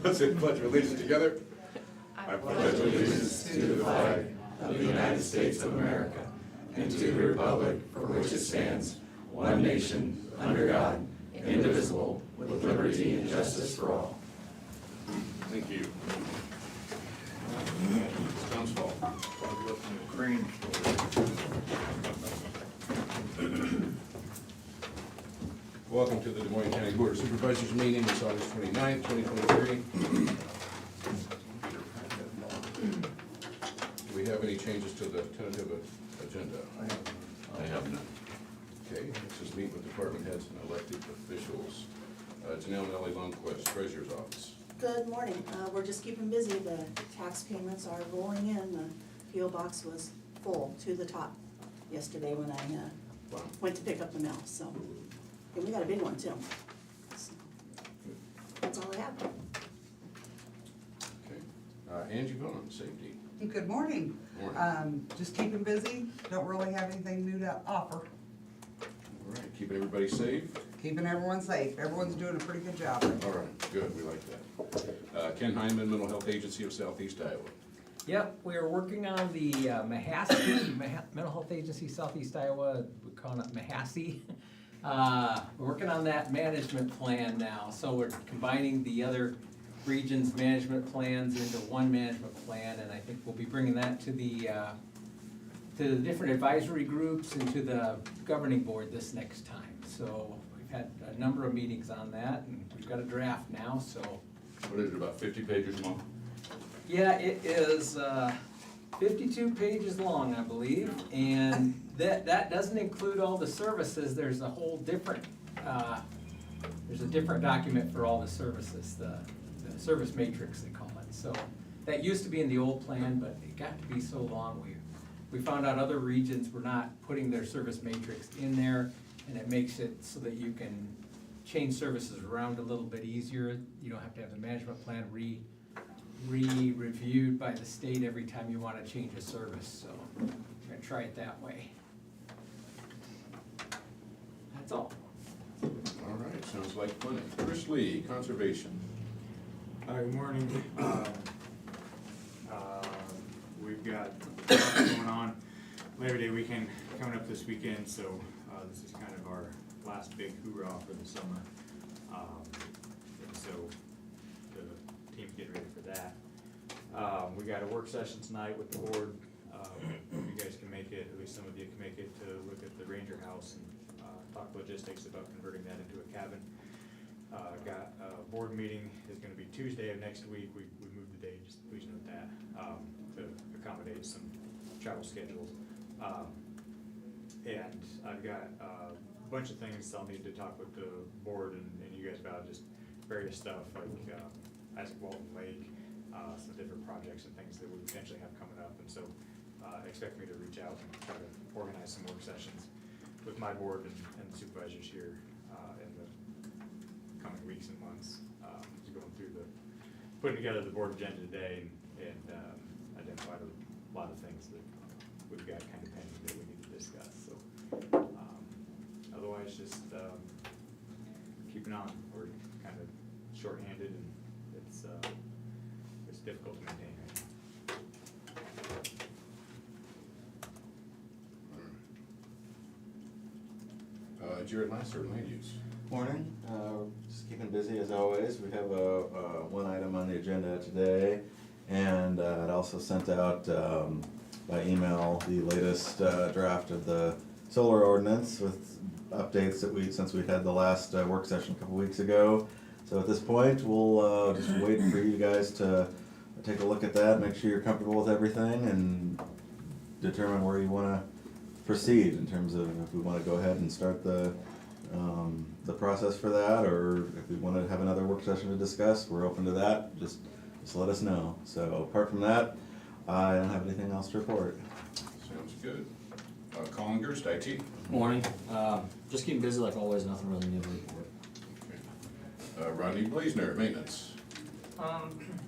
Let's say the Pledge of Allegiance together. I pledge allegiance to the flag of the United States of America and to the republic for which it stands, one nation, under God, indivisible, with liberty and justice for all. Thank you. Townsville. Crane. Welcome to the Des Moines County Board of Supervisors meeting. It's August 29th, 2023. Do we have any changes to the tentative agenda? I have none. Okay, let's just meet with department heads and elected officials. Janelle Nellie Lundquist, Treasurer's Office. Good morning. We're just keeping busy. The tax payments are rolling in. The PO box was full to the top yesterday when I Wow. went to pick up the mail, so. And we got a big one too. So, that's all I have. Okay. Angie Vaughn, Safety. Good morning. Morning. Just keeping busy, don't really have anything new to offer. All right, keeping everybody safe? Keeping everyone safe, everyone's doing a pretty good job. All right, good, we like that. Ken Hyman, Mental Health Agency of Southeast Iowa. Yep, we are working on the Mahassey, Mental Health Agency Southeast Iowa, we call it Mahassey. We're working on that management plan now, so we're combining the other regions' management plans into one management plan, and I think we'll be bringing that to the different advisory groups and to the governing board this next time. So we've had a number of meetings on that, and we've got a draft now, so. What is it, about 50 pages long? Yeah, it is 52 pages long, I believe, and that doesn't include all the services. There's a whole different, there's a different document for all the services, the service matrix they call it. So that used to be in the old plan, but it got to be so long, we found out other regions were not putting their service matrix in there, and it makes it so that you can change services around a little bit easier. You don't have to have the management plan re-reviewed by the state every time you want to change a service, so I'm gonna try it that way. That's all. All right, sounds like plenty. Chris Lee, Conservation. Good morning. We've got lots going on. Labor Day weekend coming up this weekend, so this is kind of our last big hoorah for the summer. So the team's getting ready for that. We got a work session tonight with the board. You guys can make it, at least some of you can make it, to look at the Ranger House and talk logistics about converting that into a cabin. Got a board meeting, is gonna be Tuesday of next week. We moved the date, just please note that, to accommodate some travel schedules. And I've got a bunch of things I'll need to talk with the board and you guys about, just various stuff like Isaac Walton Lake, some different projects and things that we potentially have coming up. And so expect me to reach out and try to organize some work sessions with my board and the supervisors here in the coming weeks and months. Just going through putting together the board agenda today and identified a lot of things that we've got kind of pending that we need to discuss. So otherwise, just keeping on. We're kind of shorthanded and it's difficult to maintain right now. Jared Lasser, Land Use. Morning, just keeping busy as always. We have one item on the agenda today, and I'd also sent out by email the latest draft of the solar ordinance with updates that since we had the last work session a couple weeks ago. So at this point, we'll just wait for you guys to take a look at that, make sure you're comfortable with everything, and determine where you want to proceed in terms of if we want to go ahead and start the process for that, or if we want to have another work session to discuss, we're open to that. Just let us know. So apart from that, I don't have anything else to report. Sounds good. Colin Gerst, IT. Morning. Just keeping busy like always, nothing really new to report. Okay. Rodney Blaisner, Maintenance.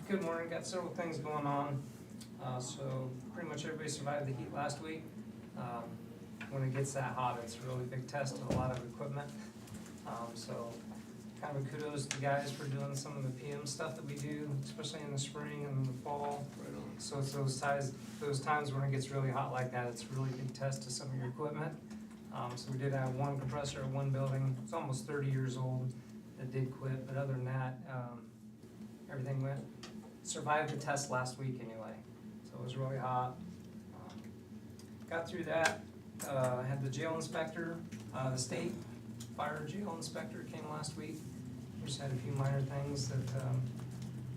Good morning. Got several things going on. So pretty much everybody survived the heat last week. When it gets that hot, it's a really big test of a lot of equipment. So kind of a kudos to the guys for doing some of the PM stuff that we do, especially in the spring and the fall. Right on. So it's those times when it gets really hot like that, it's a really big test to some of your equipment. So we did have one compressor at one building, it's almost 30 years old, that did quit, but other than that, everything survived the test last week anyway. So it was really hot. Got through that, had the jail inspector, the state fire jail inspector came last week. We just had a few minor things that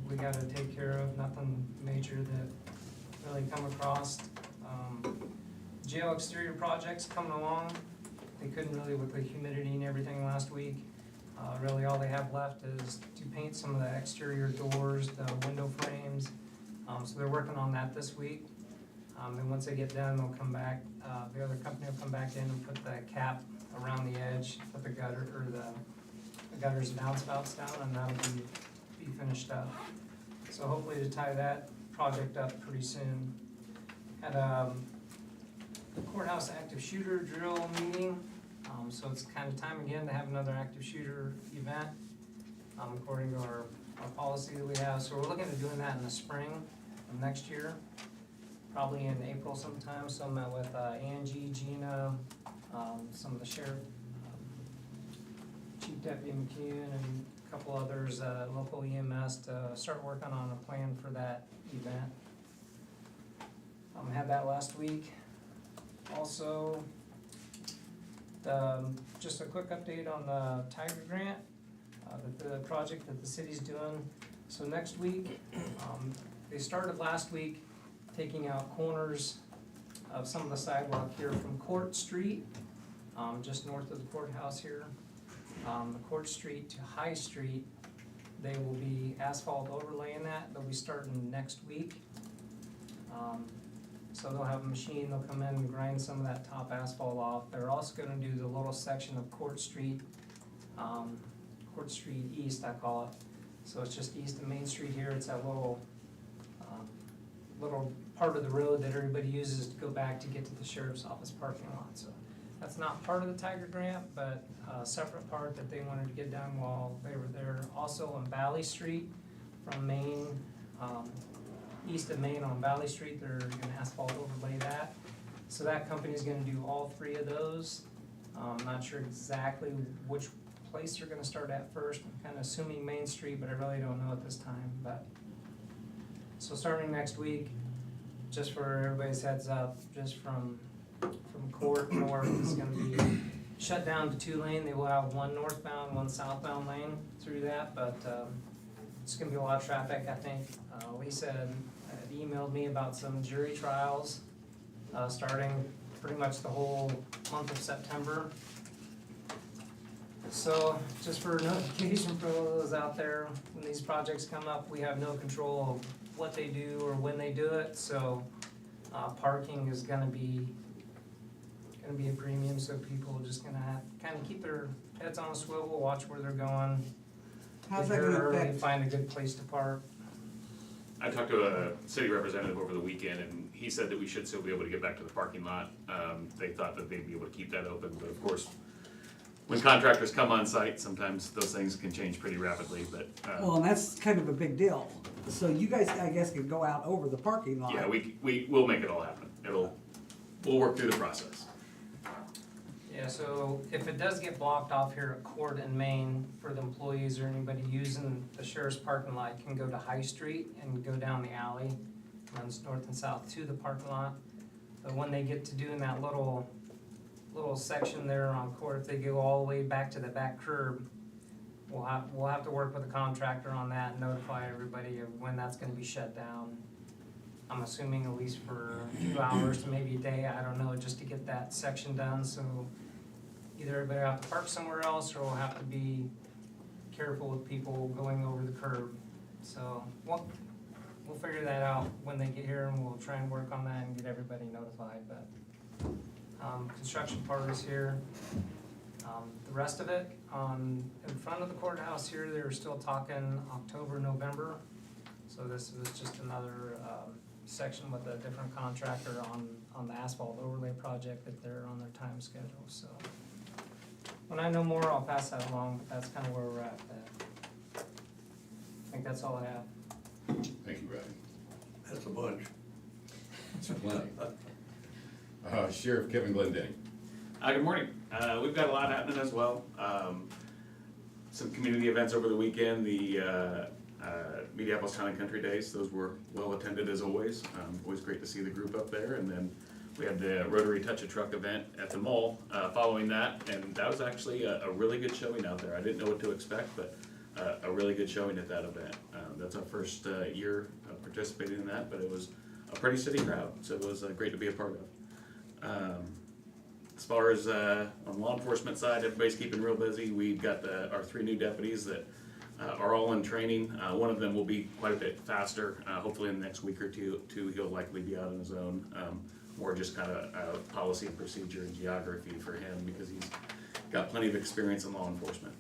we gotta take care of, nothing major that really come across. Jail exterior projects coming along. They couldn't really with the humidity and everything last week. Really all they have left is to paint some of the exterior doors, the window frames. So they're working on that this week. And once they get done, they'll come back, the other company will come back in and put the cap around the edge, put the gutter, or the gutters and downspouts down, and that'll be finished up. So hopefully to tie that project up pretty soon. Had the courthouse active shooter drill meeting, so it's kind of time again to have another active shooter event, according to our policy that we have. So we're looking at doing that in the spring of next year, probably in April sometime. So I met with Angie, Gina, some of the sheriff, Chief Deputy McCune, and a couple others, local EMS, to start working on a plan for that event. Had that last week. Also, just a quick update on the Tiger Grant, the project that the city's doing. So next week, they started last week taking out corners of some of the sidewalk here from Court Street, just north of the courthouse here. The Court Street to High Street, they will be asphalt overlaying that. They'll be starting next week. So they'll have a machine, they'll come in and grind some of that top asphalt off. They're also gonna do the little section of Court Street East, I call it. So it's just east of Main Street here. It's that little part of the road that everybody uses to go back to get to the sheriff's office parking lot. So that's not part of the Tiger Grant, but a separate part that they wanted to get done while they were there. Also on Valley Street from Main, east of Main on Valley Street, they're gonna asphalt overlay that. So that company's gonna do all three of those. Not sure exactly which place they're gonna start at first. I'm kinda assuming Main Street, but I really don't know at this time. But so starting next week, just for everybody's heads up, just from Court north is gonna be shut down to 2-lane. They will have one northbound, one southbound lane through that, but it's gonna be a lot of traffic, I think. Lisa had emailed me about some jury trials, starting pretty much the whole month of September. So, just for notification for those out there, when these projects come up, we have no control of what they do or when they do it, so, parking is gonna be a premium, so people are just gonna have, kinda keep their heads on a swivel, watch where they're going. How's Get that here gonna early, affect? find a good place to park. I talked to a city representative over the weekend, and he said that we should still be able to get back to the parking lot. They thought that they'd be able to keep that open, but of course, when contractors come on site, sometimes those things can change pretty rapidly, but, Well, and that's kind of a big deal. So you guys, I guess, could go out over the parking lot. yeah, we'll make it all happen. We'll work through the process. Yeah, so if it does get blocked off here at Court and Main for the employees or anybody using the sheriff's parking lot, can go to High Street and go down the alley, runs north and south to the parking lot. But when they get to doing that little section there on Court, if they go all the way back to the back curb, we'll have to work with the contractor on that and notify everybody of when that's gonna be shut down. I'm assuming at least for 2 hours to maybe a day, I don't know, just to get that section done, so either everybody will have to park somewhere else, or we'll have to be careful with people going over the curb. So, we'll figure that out when they get here, and we'll try and work on that and get everybody notified, but, construction part is here. The rest of it, in front of the courthouse here, they were still talking October, November. So this was just another, section with a different contractor on the asphalt overlay project that they're on their time schedule, so. When I know more, I'll pass that along, but that's kind of where we're at. I think that's all I have. Thank you, Ryan. That's a bunch. That's plenty. Sheriff Kevin Glendenning. Good morning. We've got a lot happening as well. Some community events over the weekend, the Minneapolis Town and Country Days, those were well attended as always. Always great to see the group up there. And then we had the Rotary Touch a Truck event at the mall following that, and that was actually a really good showing out there. I didn't know what to expect, but a really good showing at that event. That's our first year participating in that, but it was a pretty steady crowd, so it was great to be a part of. As far as on the law enforcement side, everybody's keeping real busy. We've got our 3 new deputies that are all in training. One of them will be quite a bit faster. Hopefully in the next week or two he'll likely be out on his own. More just kind of policy and procedure and geography for him because he's got plenty of experience in law enforcement.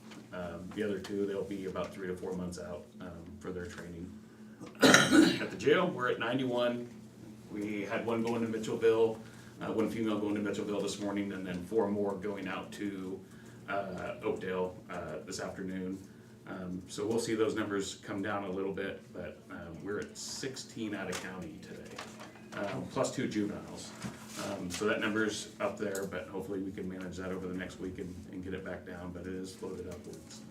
The other 2, they'll be about 3 to 4 months out for their training. At the jail, we're at 91. We had 1 going to Mitchellville, 1 female going to Mitchellville this morning, and then 4 more going out to Oakdale this afternoon. So we'll see those numbers come down a little bit, but we're at 16 out of county today, plus 2 juveniles. So that number's up there, but hopefully we can manage that over the next week and get it back down, but it is floated upwards.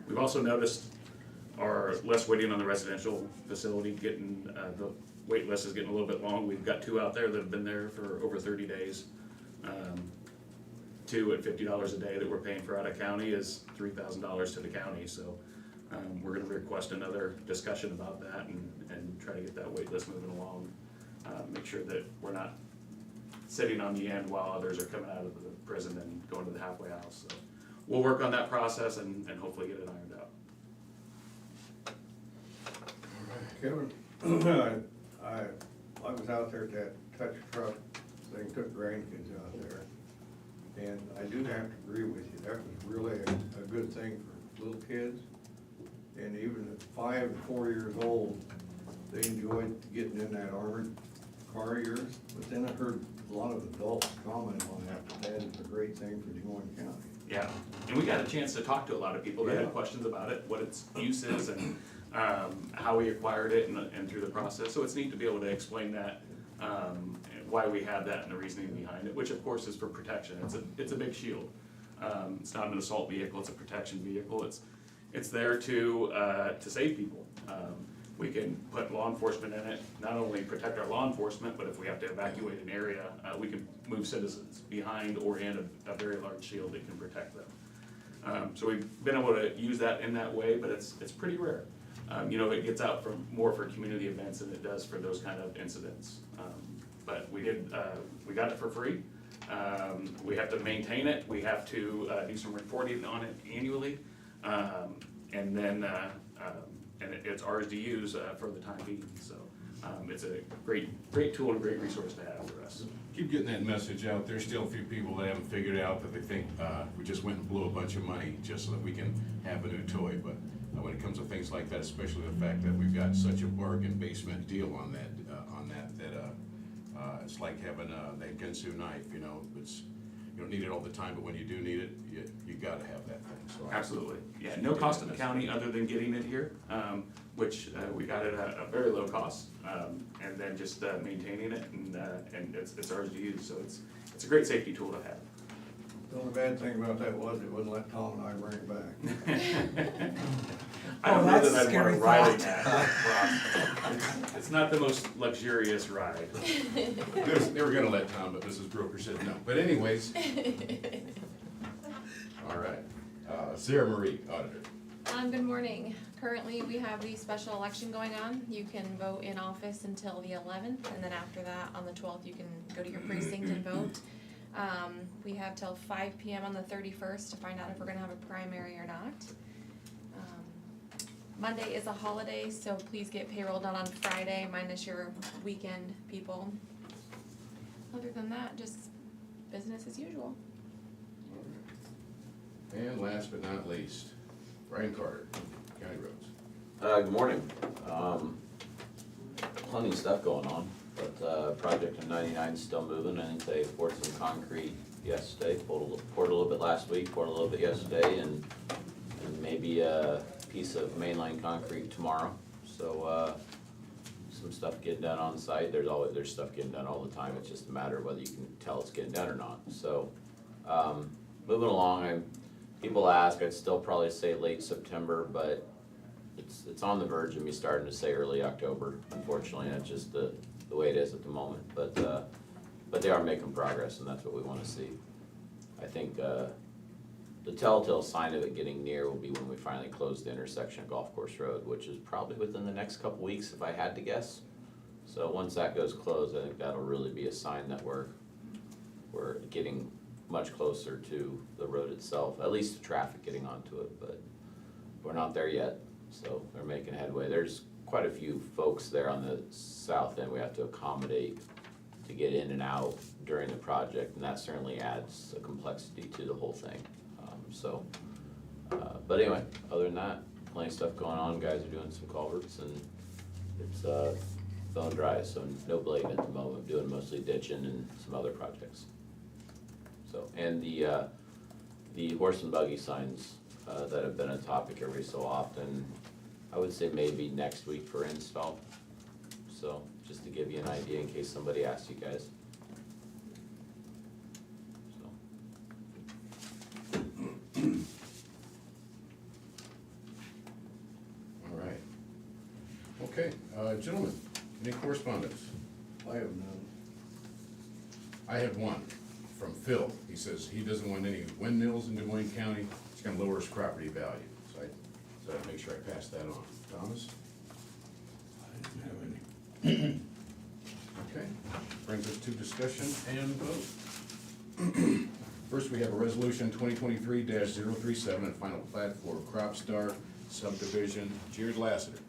We've also noticed our less waiting on the residential facility, getting the wait list is getting a little bit long. We've got 2 out there that have been there for over 30 days. 2 at $50 a day that we're paying for out of county is $3,000 to the county, so we're gonna request another discussion about that and try to get that wait list moving along. Make sure that we're not sitting on the end while others are coming out of the prison and going to the halfway house. So we'll work on that process and hopefully get it ironed out. Kevin, I was out there at that touch truck thing, took grandkids out there. And I do have to agree with you, that was really a good thing for little kids. And even at 5 and 4 years old, they enjoyed getting in that armored car of yours. But then I heard a lot of adults comment on that is a great thing for Des Moines County. Yeah, and we got a chance to talk to a lot of people that Yeah. had questions about it, what its use is and how we acquired it and through the process. So it's neat to be able to explain that, why we have that and the reasoning behind it, which of course is for protection. It's a big shield. It's not an assault vehicle, it's a protection vehicle. It's there to save people. We can put law enforcement in it, not only protect our law enforcement, but if we have to evacuate an area, we can move citizens behind or in a very large shield that can protect them. So we've been able to use that in that way, but it's pretty rare. It gets out more for community events than it does for those kind of incidents. But we got it for free. We have to maintain it, we have to do some reporting on it annually. And then it's ours to use for the time being, so it's a great tool and great resource to have for us. Keep getting that message out. There's still a few people that haven't figured out that they think we just went and blew a bunch of money just so that we can have a new toy. But when it comes to things like that, especially the fact that we've got such a bargain basement deal on that, it's like having that Gunsu knife. You don't need it all the time, but when you do need it, you gotta have that thing. So Absolutely, yeah, no cost to the county other than getting it here, which we got it at a very low cost, and then just maintaining it, and it's ours to use, so it's a great safety tool to have. The only bad thing about that was it wouldn't let Tom and I bring it back. I don't know that's that a I'd want scary to ride thought. it at. It's not the most luxurious ride. They were gonna let Tom, but Mrs. Broker said no. But anyways. All right. Sarah Marie, auditor. Good morning. Currently, we have the special election going on. You can vote in office until the 11th, and then after that, on the 12th, you can go to your precinct and vote. We have till 5 p.m. on the 31st to find out if we're gonna have a primary or not. Monday is a holiday, so please get payroll done on Friday, minus your weekend people. Other than that, just business as usual. And last but not least, Brian Carter, County Roads. Good morning. Plenty of stuff going on, but project in 99 is still moving. I think they poured some concrete yesterday, poured a little bit last week, poured a little bit yesterday, and maybe a piece of mainline concrete tomorrow. So, some stuff getting done on site. There's stuff getting done all the time. It's just a matter of whether you can tell it's getting done or not. So, moving along. People ask, I'd still probably say late September, but it's on the verge of me starting to say early October. Unfortunately, that's just the way it is at the moment. But they are making progress, and that's what we want to see. I think the telltale sign of it getting near will be when we finally close the intersection of Golf Course Road, which is probably within the next couple weeks if I had to guess. So once that goes closed, I think that'll really be a sign that we're getting much closer to the road itself, at least the traffic getting onto it, but we're not there yet, so they're making headway. There's quite a few folks there on the south end we have to accommodate to get in and out during the project, and that certainly adds a complexity to the whole thing. But anyway, other than that, plenty of stuff going on. Guys are doing some culverts, and it's bone dry, so no blading at the moment. Doing mostly ditching and some other projects. So, and the horse and buggy signs that have been a topic every so often, I would say maybe next week for install. So, just to give you an idea in case somebody asks you guys. All right. Okay, gentlemen, any correspondence? I have none. I have one from Phil. He says he doesn't want any windmills in Des Moines County. It's gonna lower his property value. So I'd make sure I pass that on. Thomas? I didn't have any. Okay, brings us to discussion and vote. First, we have a resolution 2023-037, and final plat for Cropstar subdivision. Jared Lassiter.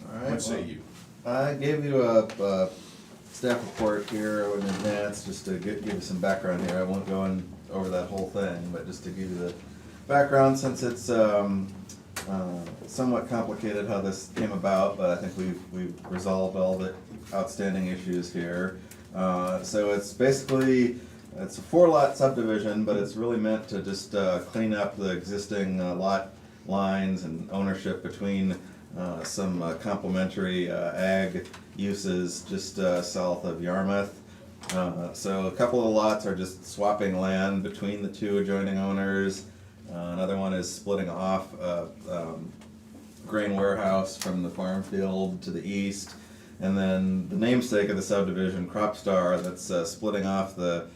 All right. What say you? I gave you a staff report here in advance, just to give you some background here. I won't go over that whole thing, but just to give you the background, since it's somewhat complicated how this came about, but I think we've resolved all the outstanding issues here. So it's basically, it's a 4-lot subdivision, but it's really meant to just clean up the existing lot lines and ownership between some complementary ag uses just south of Yarmouth. So a couple of lots are just swapping land between the two adjoining owners. Another one is splitting off a grain warehouse from the farm field to the east. And then the namesake of the subdivision, Cropstar, that's splitting off a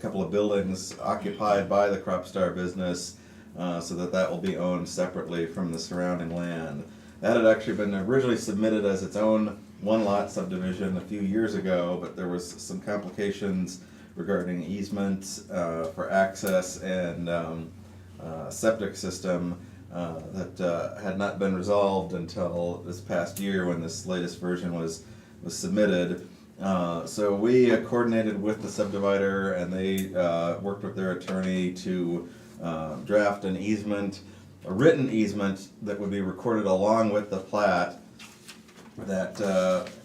couple of buildings occupied by the Cropstar business, so that will be owned separately from the surrounding land. That had actually been originally submitted as its own 1-lot subdivision a few years ago, but there was some complications regarding easements for access and septic system that had not been resolved until this past year when this latest version was submitted. So we coordinated with the subdivider, and they worked with their attorney to draft an easement, a written easement that would be recorded along with the plat that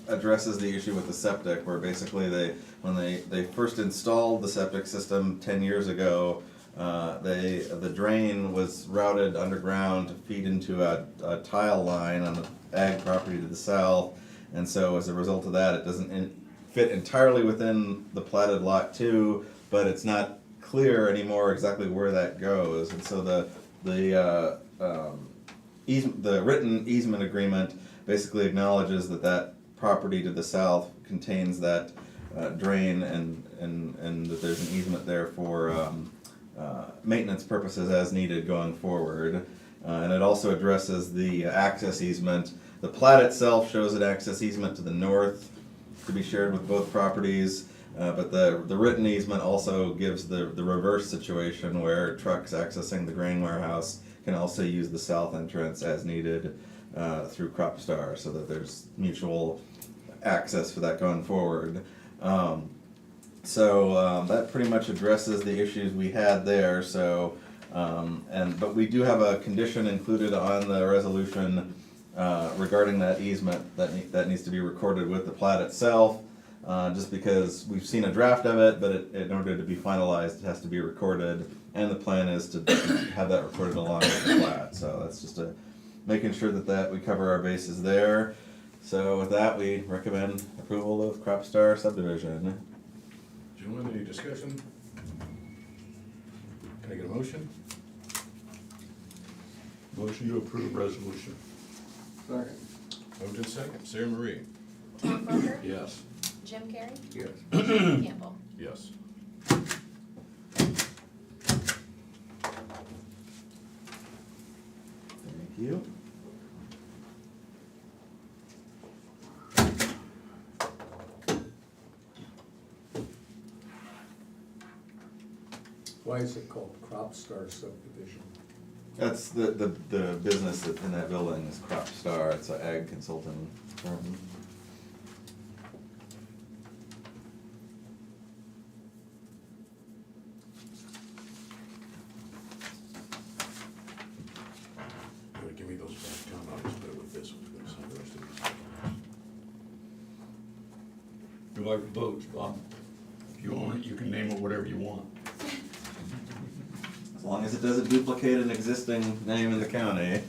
addresses the issue with the septic, where basically when they first installed the septic system 10 years ago, the drain was routed underground to feed into a tile line on the ag property to the south, and so as a result of that, it doesn't fit entirely within the platted lot 2, but it's not clear anymore exactly where that goes, and so the written easement agreement basically acknowledges that property to the south contains that drain, and that there's an easement there for maintenance purposes as needed going forward. And it also addresses the access easement. The plat itself shows an access easement to the north to be shared with both properties, but the written easement also gives the reverse situation where trucks accessing the grain warehouse can also use the south entrance as needed through Cropstar, so that there's mutual access for that going forward. So that pretty much addresses the issues we had there. So, but we do have a condition included on the resolution regarding that easement that needs to be recorded with the plat itself. just because we've seen a draft of it, but in order to be finalized, it has to be recorded, and the plan is to have that recorded along with the plat. So that's just making sure that we cover our bases there. So with that, we recommend approval of Crop Star subdivision. Gentlemen, any discussion? Can I get a motion? Motion to approve resolution. Second. Moved in second. Sarah Marie? Tom Parker? Yes. Jim Carrey? Yes. Shane Campbell? Yes. Thank you. Why is it called Crop Star subdivision? That's the business that's in that building is Crop Star. It's an ag consulting firm. You wanna give me those back, Tom? I'll just put it with this one. We're gonna sign the rest of these. You like votes, Bob? If you want it, you can name it whatever you want. As long as it doesn't duplicate an existing name in the county.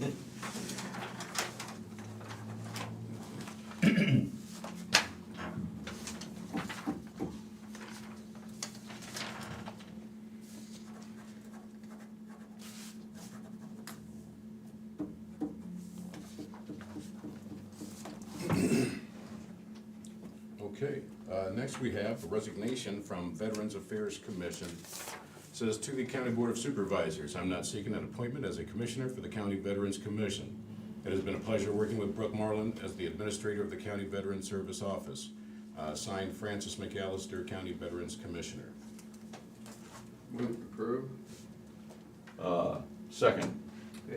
Okay, next we have a resignation from Veterans Affairs Commission. Says to the County Board of Supervisors, I'm not seeking an appointment as a commissioner for the County Veterans Commission. It has been a pleasure working with Brooke Marlin as the administrator of the County Veterans Service Office. Signed, Francis McAllister, County Veterans Commissioner. Move to approve. Second.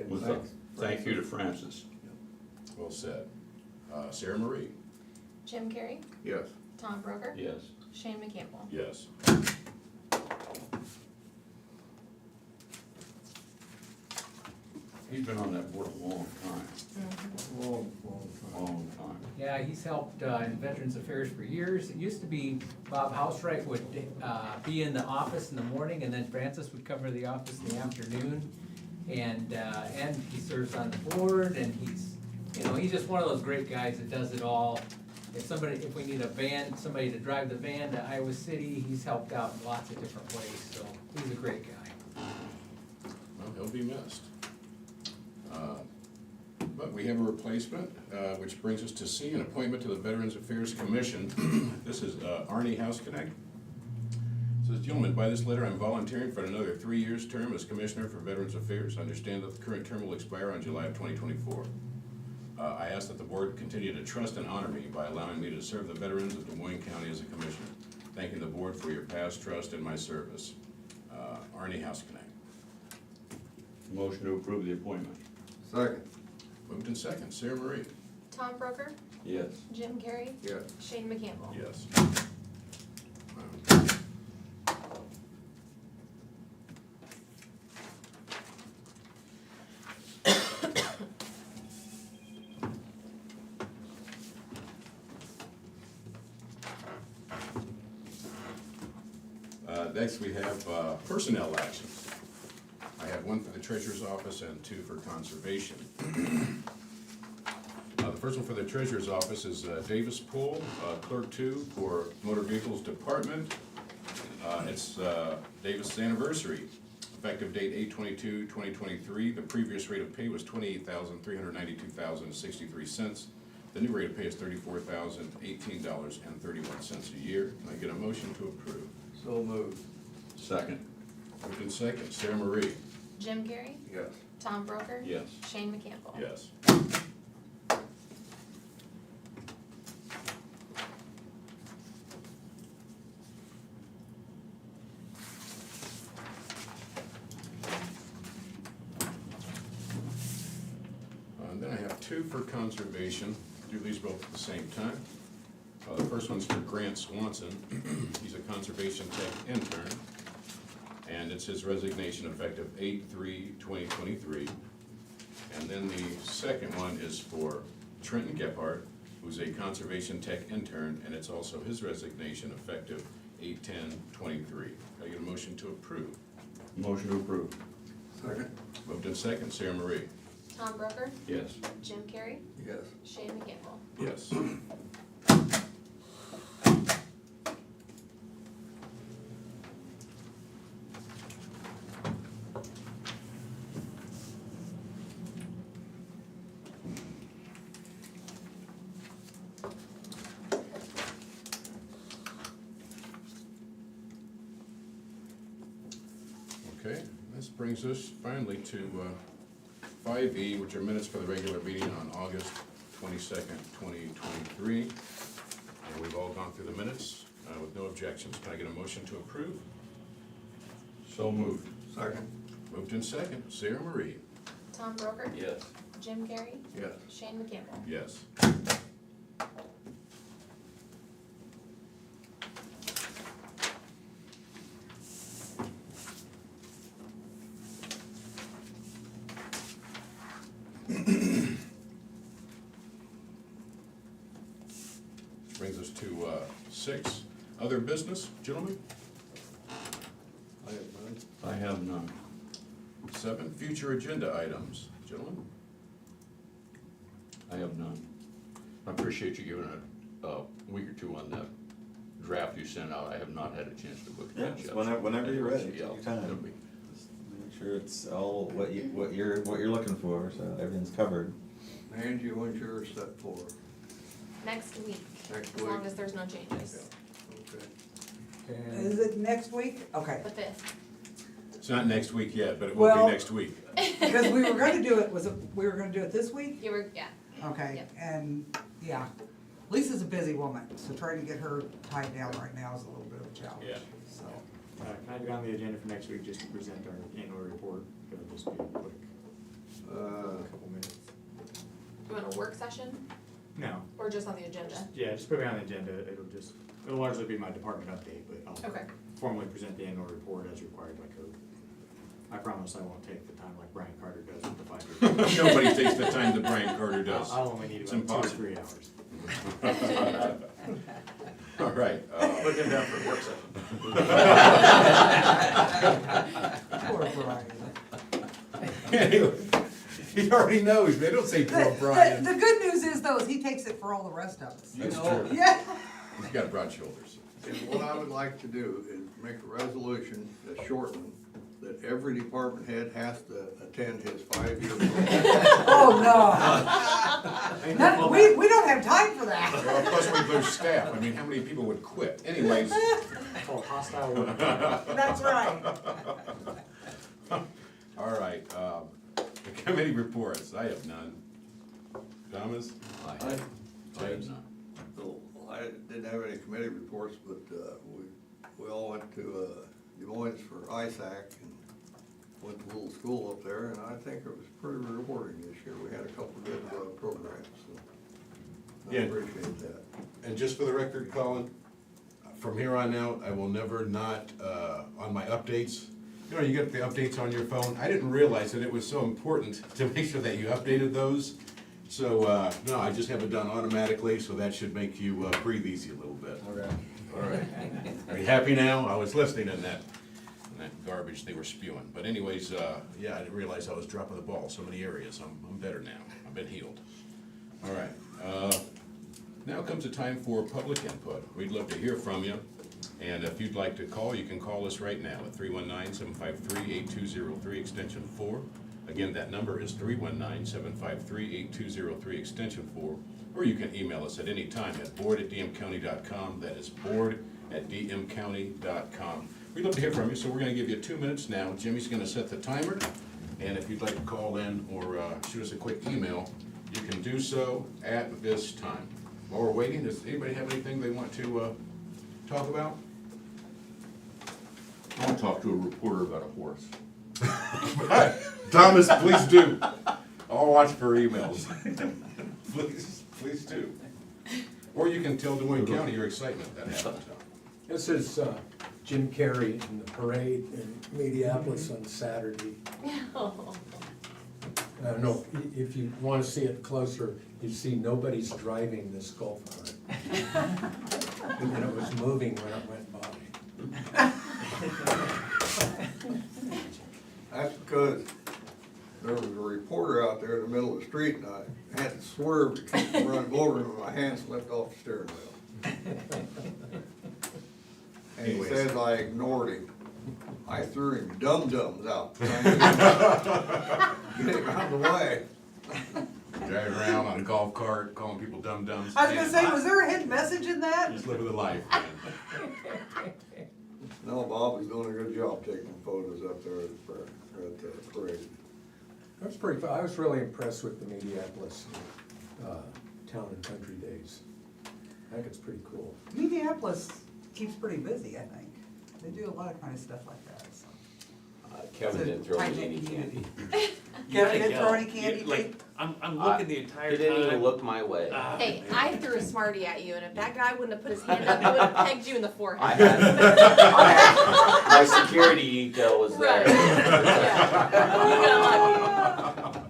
With a thank you to Francis. Well said. Sarah Marie? Jim Carrey? Yes. Tom Broker? Yes. Shane McCampbell? Yes. He's been on that board a long time. Long time. Yeah, he's helped in Veterans Affairs for years. It used to be Bob Housewright would be in the office in the morning, and then Francis would cover the office in the afternoon. And he serves on the board, and he's just one of those great guys that does it all. If we need a van, somebody to drive the van to Iowa City, he's helped out in lots of different ways, so he's a great guy. Well, he'll be missed. But we have a replacement, which brings us to C, an appointment to the Veterans Affairs Commission. This is Arnie Houseknecht. Says, gentlemen, by this letter, I'm volunteering for another 3 years term as Commissioner for Veterans Affairs. I understand that the current term will expire on July of 2024. I ask that the board continue to trust and honor me by allowing me to serve the veterans of Des Moines County as a commissioner. Thanking the board for your past trust in my service. Arnie Houseknecht. Motion to approve the appointment. Second. Moved in second. Sarah Marie? Tom Broker? Yes. Jim Carrey? Yes. Shane McCampbell? Yes. Next, we have personnel actions. I have one for the Treasurer's Office and two for Conservation. The first one for the Treasurer's Office is Davis Poole, Clerk 2 for Motor Vehicles Department. It's Davis' anniversary. Effective date 8/22/2023. The previous rate of pay was $28,392.63. The new rate of pay is $34,018.31 a year. Can I get a motion to approve? So moved. Second. Moved in second. Sarah Marie? Jim Carrey? Yes. Tom Broker? Yes. Shane McCampbell? Yes. Then I have two for Conservation. Do these both at the same time. The first one's for Grant Swanson. He's a Conservation Tech intern. And it's his resignation effective 8/3/2023. And then the second one is for Trenton Gephardt. who's a conservation tech intern, and it's also his resignation effective 8/10/23. Can I get a motion to approve? Motion to approve. Second? Moved in second, Sarah Marie. Tom Broker, Yes. Jim Carrey, Yes. Shane McCampbell. Yes. Okay, this brings us finally to 5E, which are minutes for the regular meeting on August 22nd, 2023. And we've all gone through the minutes with no objections. Can I get a motion to approve? So moved. Second? Moved in second, Sarah Marie. Tom Broker, Yes. Jim Carrey, Yes. Shane McCampbell. Yes. Brings us to 6, other business, gentlemen. I have none. 7, future agenda items, gentlemen. I have none. I appreciate you giving a week or two on that draft you sent out. I have not had a chance to look at Yeah, that just yet. whenever you're ready, take Yeah, your time. it'll be- Just make sure it's all what you're looking for, so everything's covered. Angie, when's yours set for? Next week, Next as long week. as there's no changes. Okay. Is it next week? Okay, The 5th. It's not next week yet, but it will be Well- next week. because we were gonna do it, we were gonna do it this week? You were, yeah. Okay, Yep. and, yeah, Lisa's a busy woman, so trying to get her tied down right now is a little bit of a challenge, Yeah. so. Can I get on the agenda for next week just to present our annual report? It'll just be a quick, couple minutes. You want a work session No, or just on the agenda? yeah, just put me on the agenda. It'll largely be my department update, but I'll Okay. formally present the annual report as required by code. I promise I won't take the time like Brian Carter does with the 5 years. Nobody takes the time that Brian Carter does. I'll only need It's about 2 or impossible. 3 hours. All right. Looking down for a work session. Poor Brian. Anyway, he already knows, man, don't say poor Brian. The good news is though, is he takes it for all the rest of us. That's know- true. Yeah. He's got broad shoulders. And what I would like to do is make a resolution, a short one, that every department head has to attend his 5-year program. Oh, no. That- we don't have time for that. Well, plus we lose staff. I mean, how many people would quit? Anyways. Oh, hostile work. That's right. All right, the committee reports, I have none. Thomas? I have none. So I didn't have any committee reports, but we all went to Des Moines for ISAC and went to a little school up there, and I think it was pretty rewarding this year. We had a couple of good programs, so I Yeah. appreciate that. And just for the record, Colin, from here on out, I will never not, on my updates, you know, you get the updates on your phone. I didn't realize that it was so important to make sure that you updated those. So, no, I just have it done automatically, so that should make you breathe easy a little bit. Okay. All right. Are you happy now? I was listening in that garbage they were spewing. But anyways, yeah, I didn't realize I was dropping the ball so many areas. I'm better now. I've been healed. All right. Now comes the time for public input. We'd love to hear from you. And if you'd like to call, you can call us right now at 319-753-8203, extension 4. Again, that number is 319-753-8203, extension 4. Or you can email us at any time at board@dmcounty.com. That is board@dmcounty.com. We'd love to hear from you, so we're gonna give you 2 minutes now. Jimmy's gonna set the timer. And if you'd like to call in or shoot us a quick email, you can do so at this time. While we're waiting, does anybody have anything they want to talk about? I want to talk to a reporter about a horse. Thomas, please do. I'll watch for emails. Please do. Or you can tell Des Moines County your excitement that happened. This is Jim Carrey in the parade in Minneapolis on Saturday. No, if you wanna see it closer, you see nobody's driving this golf cart. And then it was moving when it went by. That's because there was a reporter out there in the middle of the street and I had to swerve to keep from running over him and my hand slipped off the steering wheel. And he Anyways. says I ignored him. I threw him dum-dums out. Get him out of the way. Driving around on a golf cart, calling people dum-dums. I was gonna say, was there a hidden message in that? Just living the life, man. No, Bob was doing a good job taking photos up there at the parade. I was really impressed with the Minneapolis, Town and Country Days. I think it's pretty cool. Minneapolis keeps pretty busy, I think. They do a lot of kind of stuff like that, so. Kevin didn't throw me any candy. Kevin didn't throw any candy, Like, Dave? I'm looking the entire He time. didn't even look my way. Hey, I threw a Smartie at you, and if that guy wouldn't have put his hand up, he would have pegged you in the forehead. My security detail was there. Right. Yeah. You got lucky.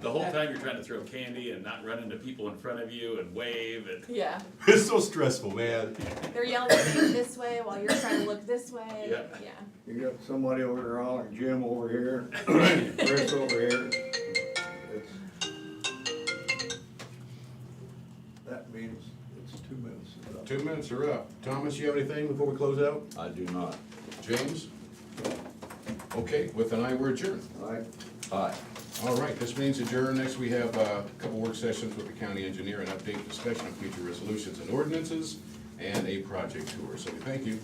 The whole time you're trying to throw candy and not run into people in front of you and wave and. Yeah. It's so stressful, man. They're yelling at you this way while you're trying to look this way. Yeah. Yeah. You got somebody over there hollering, Jim over here, Chris over here. That means it's 2 minutes. 2 minutes are up. Thomas, you have anything before we close out? I do not. James? Okay, with an aye, we're adjourned. All right. Aye. All right, this means adjourned. Next, we have a couple work sessions with the county engineer, an update discussion of future resolutions and ordinances, and a project tour. So we thank you.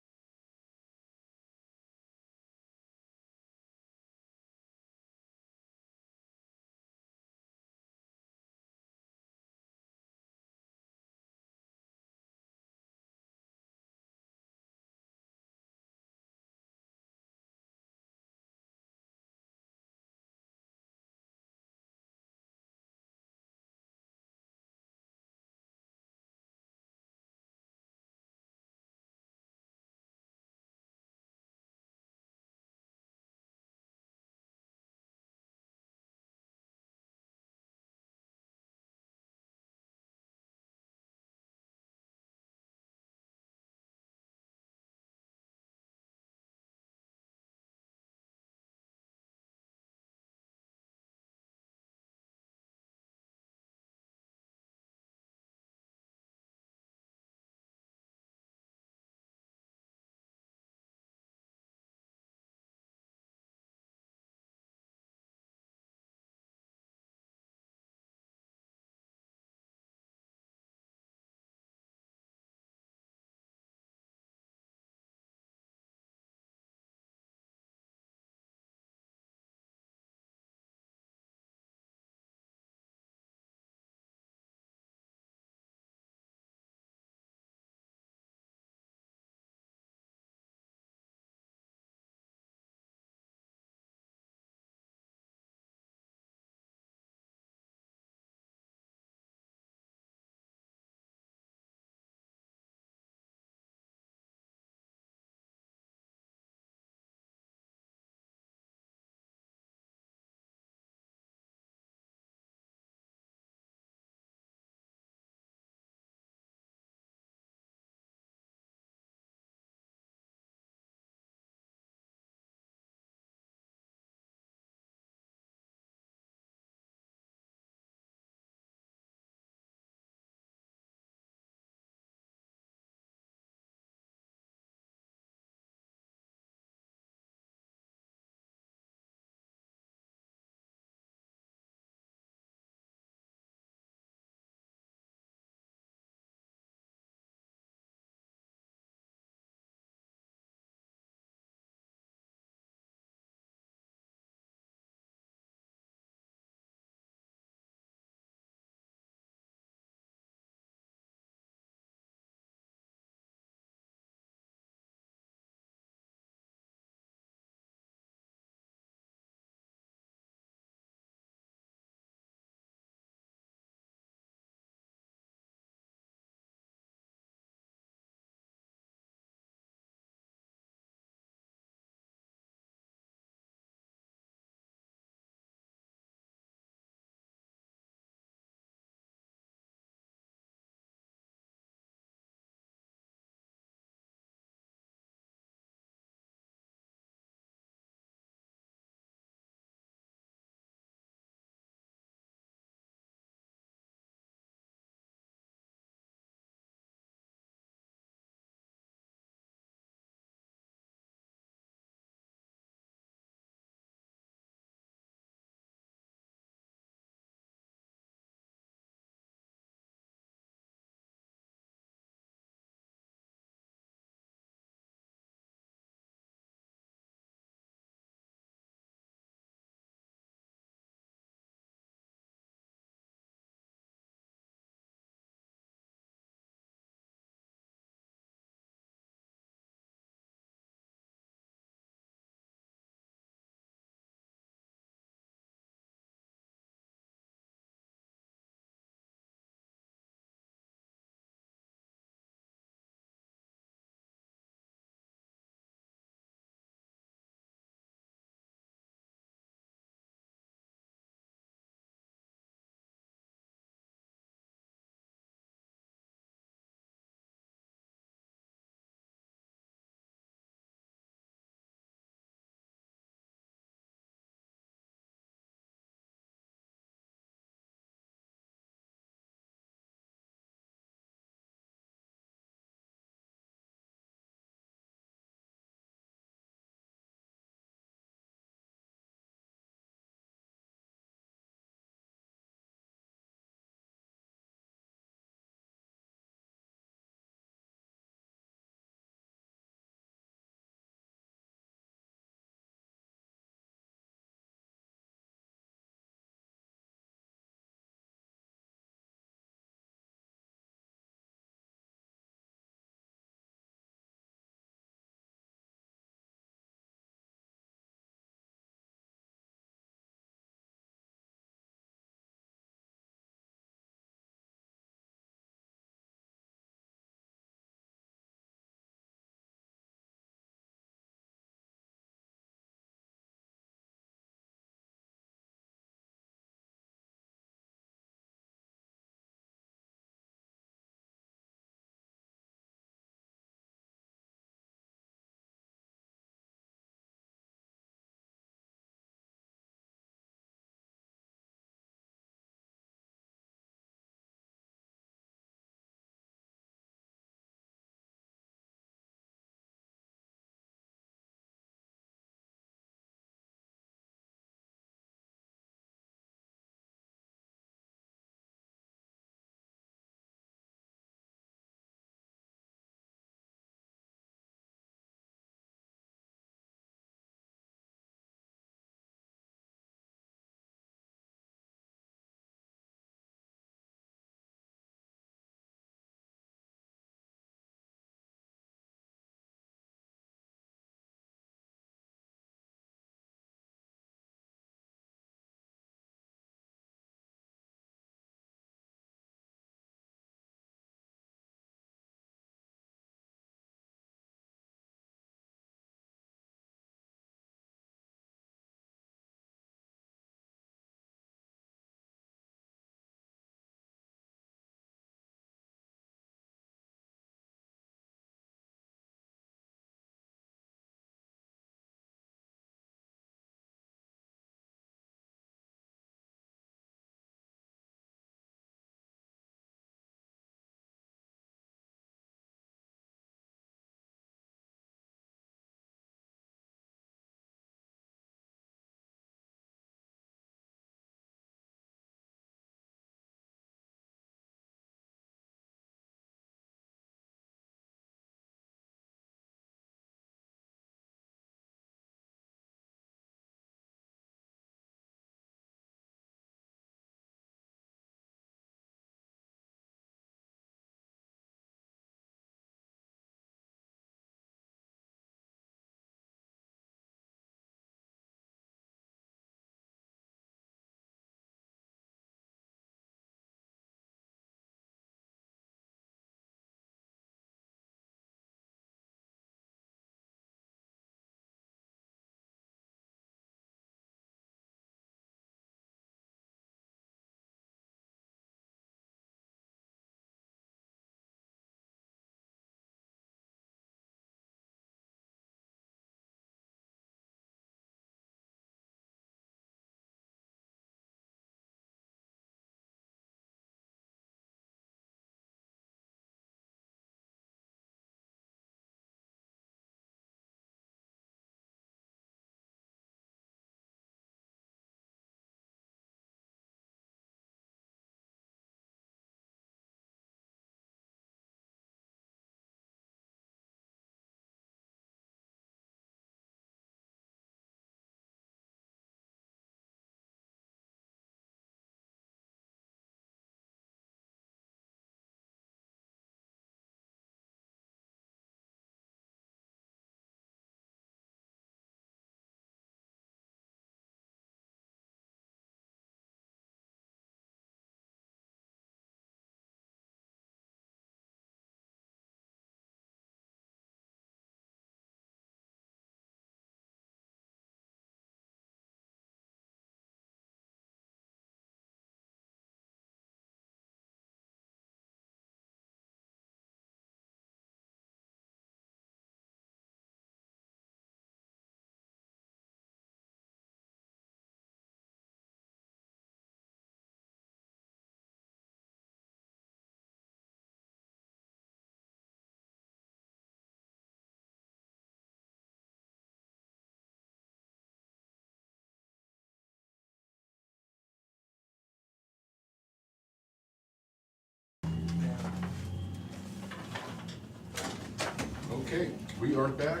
Okay, we are back,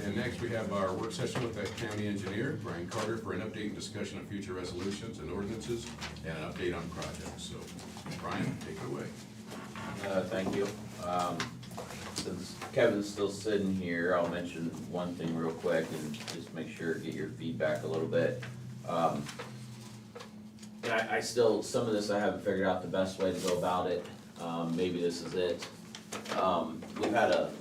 and next we have our work session with the county engineer, Brian Carter, for an update and discussion of future resolutions and ordinances, and an update on projects. So, Brian, take it away. Thank you. Since Kevin's still sitting here, I'll mention one thing real quick and just make sure to get your feedback a little bit. And I still, some of this I haven't figured out the best way to go about it. Maybe this is it. We've had a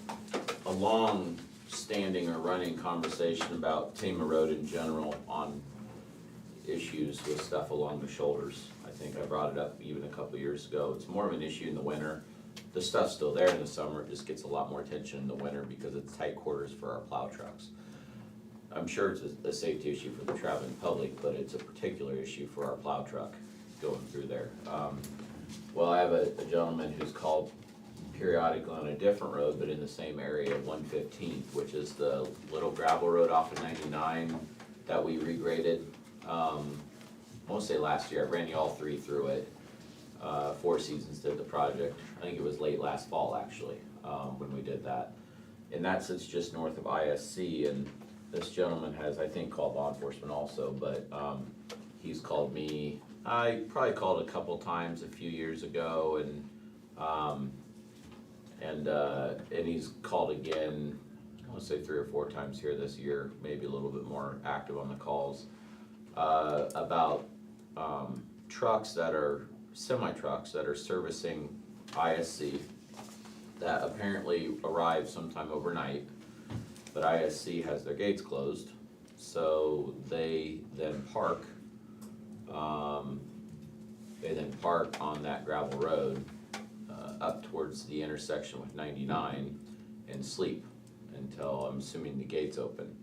long standing or running conversation about Tama Road in general on issues with stuff along the shoulders. I think I brought it up even a couple years ago. It's more of an issue in the winter. The stuff's still there in the summer, it just gets a lot more attention in the winter because it's tight quarters for our plow trucks. I'm sure it's a safety issue for the traveling public, but it's a particular issue for our plow truck going through there. Well, I have a gentleman who's called periodically on a different road, but in the same area, 115th, which is the little gravel road off of 99 that we regraded. I won't say last year, I ran you all three through it. Four Seasons did the project. I think it was late last fall, actually, when we did that. And that sits just north of ISC, and this gentleman has, I think, called law enforcement also, but he's called me. I probably called a couple times a few years ago, and he's called again, I want to say 3 or 4 times here this year, maybe a little bit more active on the calls, about trucks that are, semi-trucks that are servicing ISC that apparently arrive sometime overnight, but ISC has their gates closed, so they then park on that gravel road up towards the intersection with 99 and sleep until, I'm assuming, the gates open.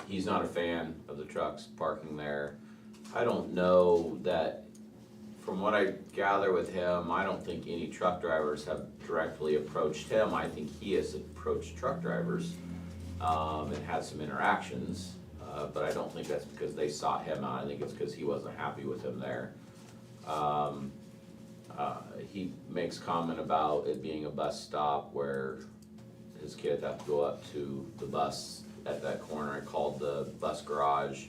He's not a fan of the trucks parking there. I don't know that, from what I gather with him, I don't think any truck drivers have directly approached him. I think he has approached truck drivers and had some interactions, but I don't think that's because they sought him out. I think it's because he wasn't happy with him there. He makes comment about it being a bus stop where his kids have to go up to the bus at that corner. I called the bus garage.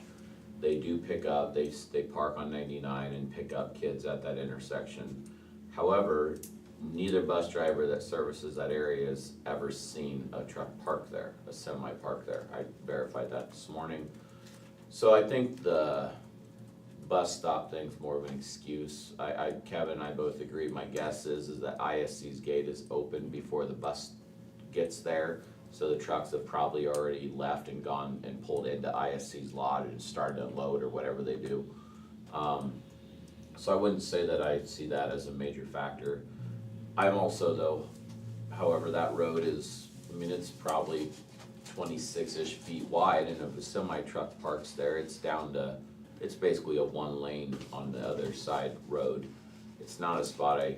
They do pick up, they park on 99 and pick up kids at that intersection. However, neither bus driver that services that area has ever seen a truck park there, a semi park there. I verified that this morning. So I think the bus stop thing's more of an excuse. Kevin and I both agree, my guess is that ISC's gate is open before the bus gets there. So the trucks have probably already left and gone and pulled into ISC's lot and started to unload or whatever they do. So I wouldn't say that I see that as a major factor. I'm also, though, however, that road is, I mean, it's probably 26-ish feet wide, and if a semi-truck parks there, it's down to, it's basically a 1 lane on the other side road. It's not a spot I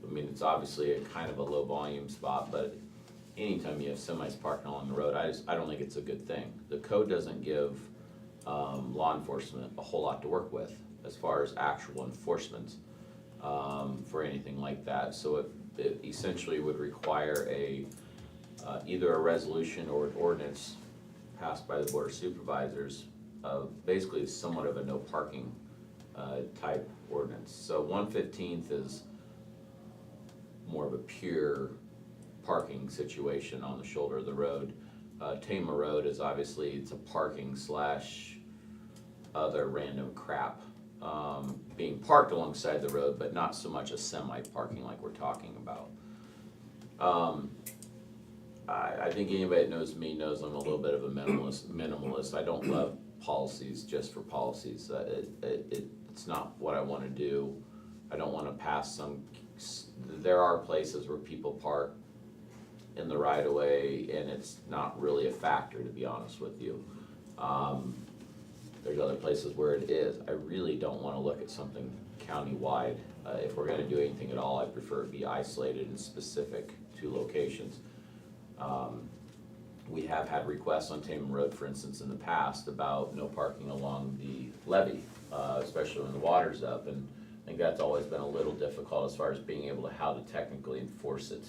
mean, it's obviously a kind of a low volume spot, but anytime you have semis parking along the road, I don't think it's a good thing. The code doesn't give law enforcement a whole lot to work with as far as actual enforcement for anything like that. So it essentially would require either a resolution or an ordinance passed by the Board of Supervisors of basically somewhat of a no parking type ordinance. So 115th is more of a pure parking situation on the shoulder of the road. Tama Road is obviously, it's a parking / other random crap being parked alongside the road, but not so much a semi-parking like we're talking about. I think anybody that knows me knows I'm a little bit of a minimalist. I don't love policies just for policies. It's not what I want to do. I don't want to pass there are places where people park in the right of way and it's not really a factor, to be honest with you. There's other places where it is. I really don't want to look at something county-wide. If we're going to do anything at all, I prefer it be isolated and specific to locations. We have had requests on Tama Road, for instance, in the past about no parking along the levee, especially when the water's up. And I think that's always been a little difficult as far as being able to how to technically enforce it.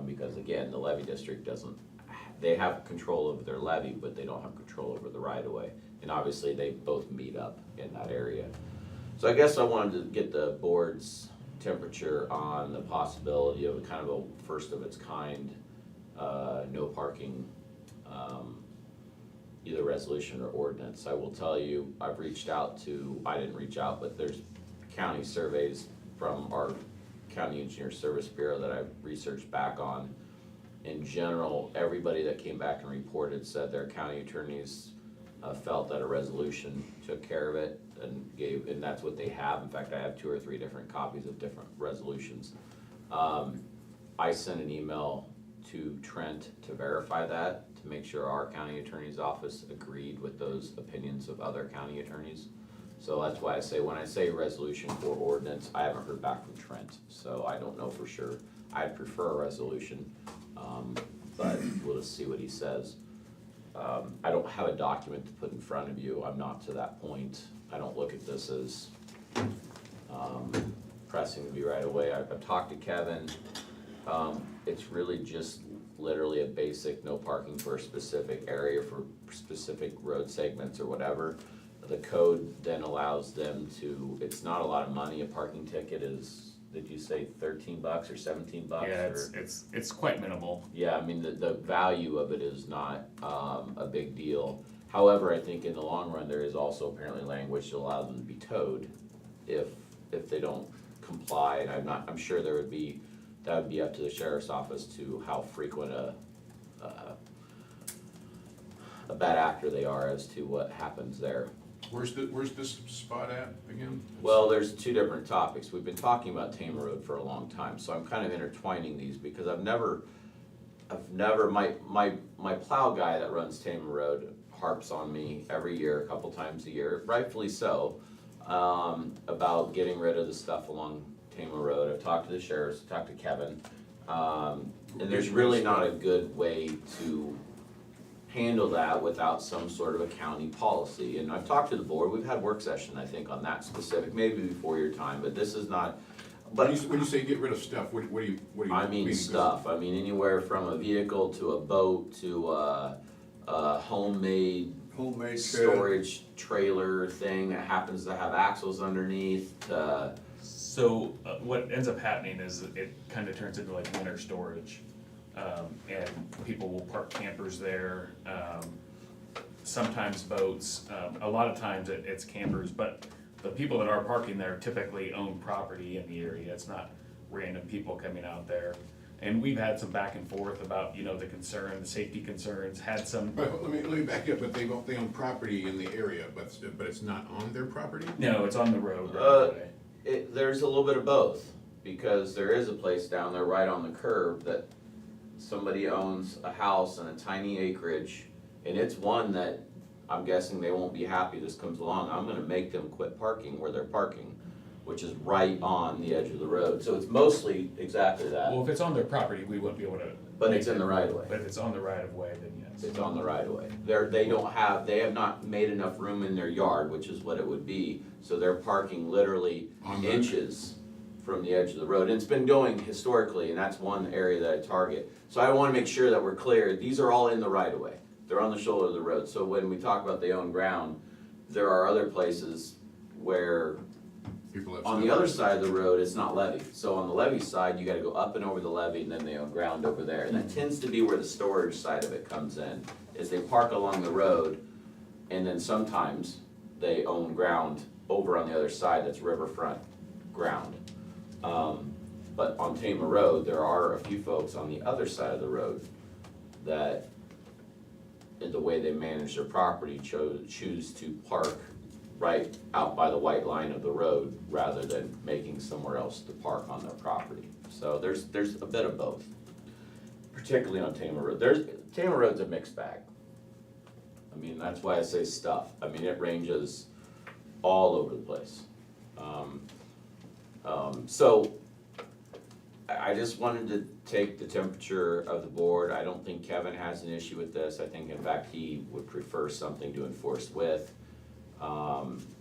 Because again, the levy district doesn't, they have control over their levy, but they don't have control over the right of way. And obviously they both meet up in that area. So I guess I wanted to get the board's temperature on the possibility of a kind of a first of its kind, no parking, either resolution or ordinance. I will tell you, I've reached out to, I didn't reach out, but there's county surveys from our County Engineer Service Bureau that I've researched back on. In general, everybody that came back and reported said their county attorneys felt that a resolution took care of it and that's what they have. In fact, I have 2 or 3 different copies of different resolutions. I sent an email to Trent to verify that, to make sure our county attorney's office agreed with those opinions of other county attorneys. So that's why I say, when I say resolution or ordinance, I haven't heard back from Trent, so I don't know for sure. I'd prefer a resolution, but we'll just see what he says. I don't have a document to put in front of you. I'm not to that point. I don't look at this as pressing to be right away. I've talked to Kevin. It's really just literally a basic no parking for a specific area for specific road segments or whatever. The code then allows them to, it's not a lot of money. A parking ticket is, did you say $13 or $17? Yeah, or? it's quite minimal. Yeah, I mean, the value of it is not a big deal. However, I think in the long run, there is also apparently language to allow them to be towed if they don't comply. And I'm sure that would be up to the sheriff's office to how frequent a bad actor they are as to what happens there. Where's this spot at again? Well, there's 2 different topics. We've been talking about Tama Road for a long time, so I'm kind of intertwining these because I've never, my plow guy that runs Tama Road harps on me every year, a couple times a year, rightfully so, about getting rid of the stuff along Tama Road. I've talked to the sheriffs, I've talked to Kevin, and there's really not a good way to handle that without some sort of a county policy. And I've talked to the board, we've had work session, I think, on that specific, maybe before your time, but this is not, but. When you say get rid of stuff, what do you I mean stuff, I mean anywhere from a vehicle to a boat to a homemade storage trailer thing that happens to have axles underneath. So what ends up happening is it kind of turns into like winter storage. And people will park campers there, sometimes boats, a lot of times it's campers, but the people that are parking there typically own property in the area. It's not random people coming out there. And we've had some back and forth about, the safety concerns, had some. But let me back up, but they own property in the area, but it's not on their property? No, it's on the road right away. There's a little bit of both, because there is a place down there right on the curb that somebody owns a house and a tiny acreage, and it's one that I'm guessing they won't be happy this comes along. I'm gonna make them quit parking where they're parking, which is right on the edge of the road. So it's mostly exactly that. Well, if it's on their property, we wouldn't be able to. But it's in the right of way. But if it's on the right of way, then yes. It's on the right of way. They have not made enough room in their yard, which is what it would be, so they're parking literally inches from the edge of the road. And it's been going historically, and that's one area that I target. So I wanna make sure that we're clear, these are all in the right of way. They're on the shoulder of the road. So when we talk about they own ground, there are other places where on the other side of the road, it's not levy. So on the levy side, you gotta go up and over the levy, and then they own ground over there. And that tends to be where the storage side of it comes in, is they park along the road, and then sometimes they own ground over on the other side that's riverfront ground. But on Tama Road, there are a few folks on the other side of the road that, in the way they manage their property, choose to park right out by the white line of the road rather than making somewhere else to park on their property. So there's a bit of both, particularly on Tama Road. Tama Road's a mixed bag. I mean, that's why I say stuff. I mean, it ranges all over the place. So I just wanted to take the temperature of the board. I don't think Kevin has an issue with this. I think in fact he would prefer something to enforce with.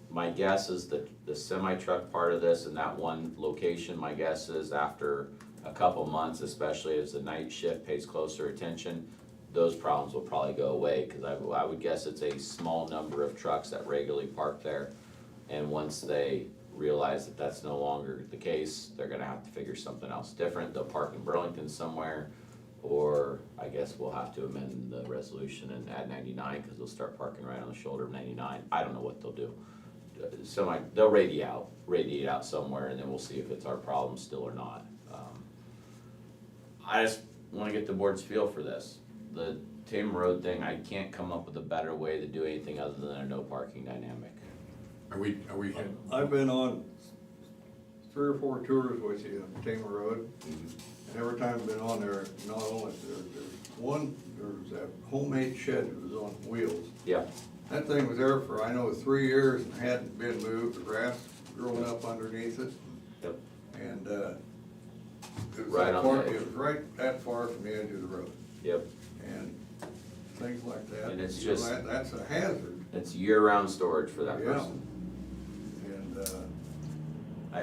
My guess is that the semi-truck part of this and that one location, my guess is after a couple months, especially as the night shift pays closer attention, those problems will probably go away, cause I would guess it's a small number of trucks that regularly park there. And once they realize that that's no longer the case, they're gonna have to figure something else different. They'll park in Burlington somewhere, or I guess we'll have to amend the resolution and add 99, cause they'll start parking right on the shoulder of 99. I don't know what they'll do. They'll radiate out somewhere, and then we'll see if it's our problem still or not. I just wanna get the board's feel for this. The Tama Road thing, I can't come up with a better way to do anything other than a no parking dynamic. Are we, I've been on 3 or 4 tours with you on Tama Road. And every time I've been on there, not only, there's that homemade shed that was on wheels. Yeah. That thing was there for, I know, 3 years and hadn't been moved, the grass growing up underneath it. Yep. And, it was Right that on far, the edge. it was right that far from the edge of the road. Yep. And things like that. And it's you know, just- That's a hazard. It's year-round storage for that Yeah. person. And,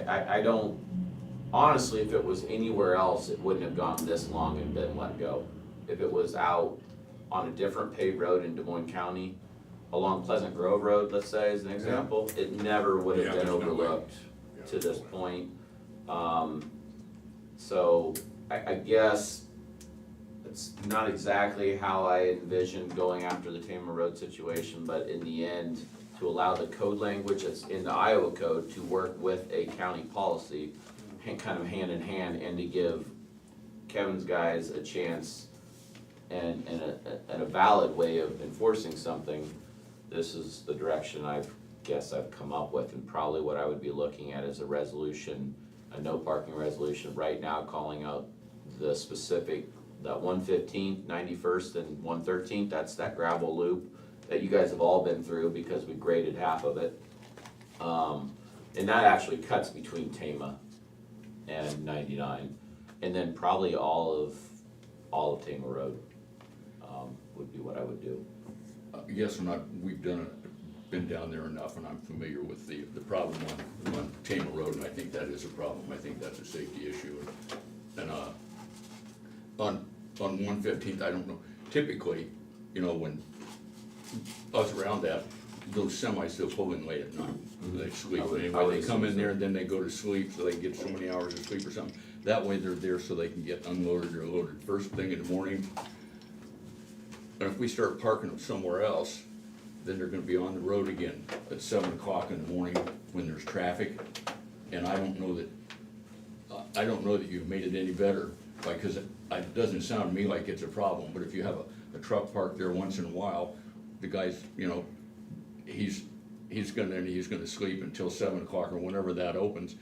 I don't, honestly, if it was anywhere else, it wouldn't have gone this long and been let go. If it was out on a different paved road in Des Moines County, along Pleasant Grove Road, let's say, as an example, it never would have Yeah, been there's no way. overlooked Yeah. to this point. So I guess it's not exactly how I envisioned going after the Tama Road situation, but in the end, to allow the code language that's in the Iowa code to work with a county policy, kind of hand in hand, and to give Kevin's guys a chance and a valid way of enforcing something, this is the direction I've come up with, and probably what I would be looking at is a resolution, a no parking resolution right now, calling out the specific, that 115th, 91st, and 113th, that's that gravel loop that you guys have all been through because we graded half of it. And that actually cuts between Tama and 99, and then probably all of Tama Road would be what I would do. Yes, we've been down there enough, and I'm familiar with the problem on Tama Road, and I think that is a problem. I think that's a safety issue. And on 115th, I don't know, typically, you know, when us around that, those semis still pull in late at night. They sleep, I would anyway, they come assume in so. there and then they go to sleep, so they get so many hours of sleep or something. That way they're there so they can get unloaded or loaded first thing in the morning. And if we start parking them somewhere else, then they're gonna be on the road again at 7 o'clock in the morning when there's traffic. And I don't know that you've made it any better, because it doesn't sound to me like it's a problem, but if you have a truck parked there once in a while, the guy's, you know, he's gonna sleep until 7 o'clock or whenever that opens,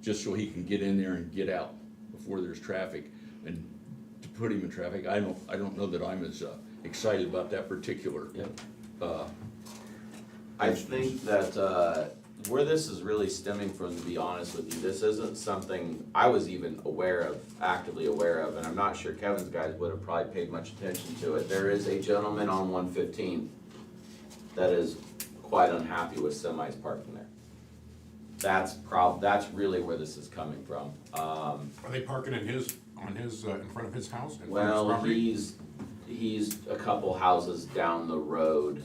just so he can get in there and get out before there's traffic. And to put him in traffic, I don't know that I'm as excited about that particular. I think that where this is really stemming from, to be honest with you, this isn't something I was even actively aware of, and I'm not sure Kevin's guys would have probably paid much attention to it. There is a gentleman on 115 that is quite unhappy with semis parking there. That's really where this is coming from. are they parking in in front of his house? In front of his Well, property? he's a couple houses down the road.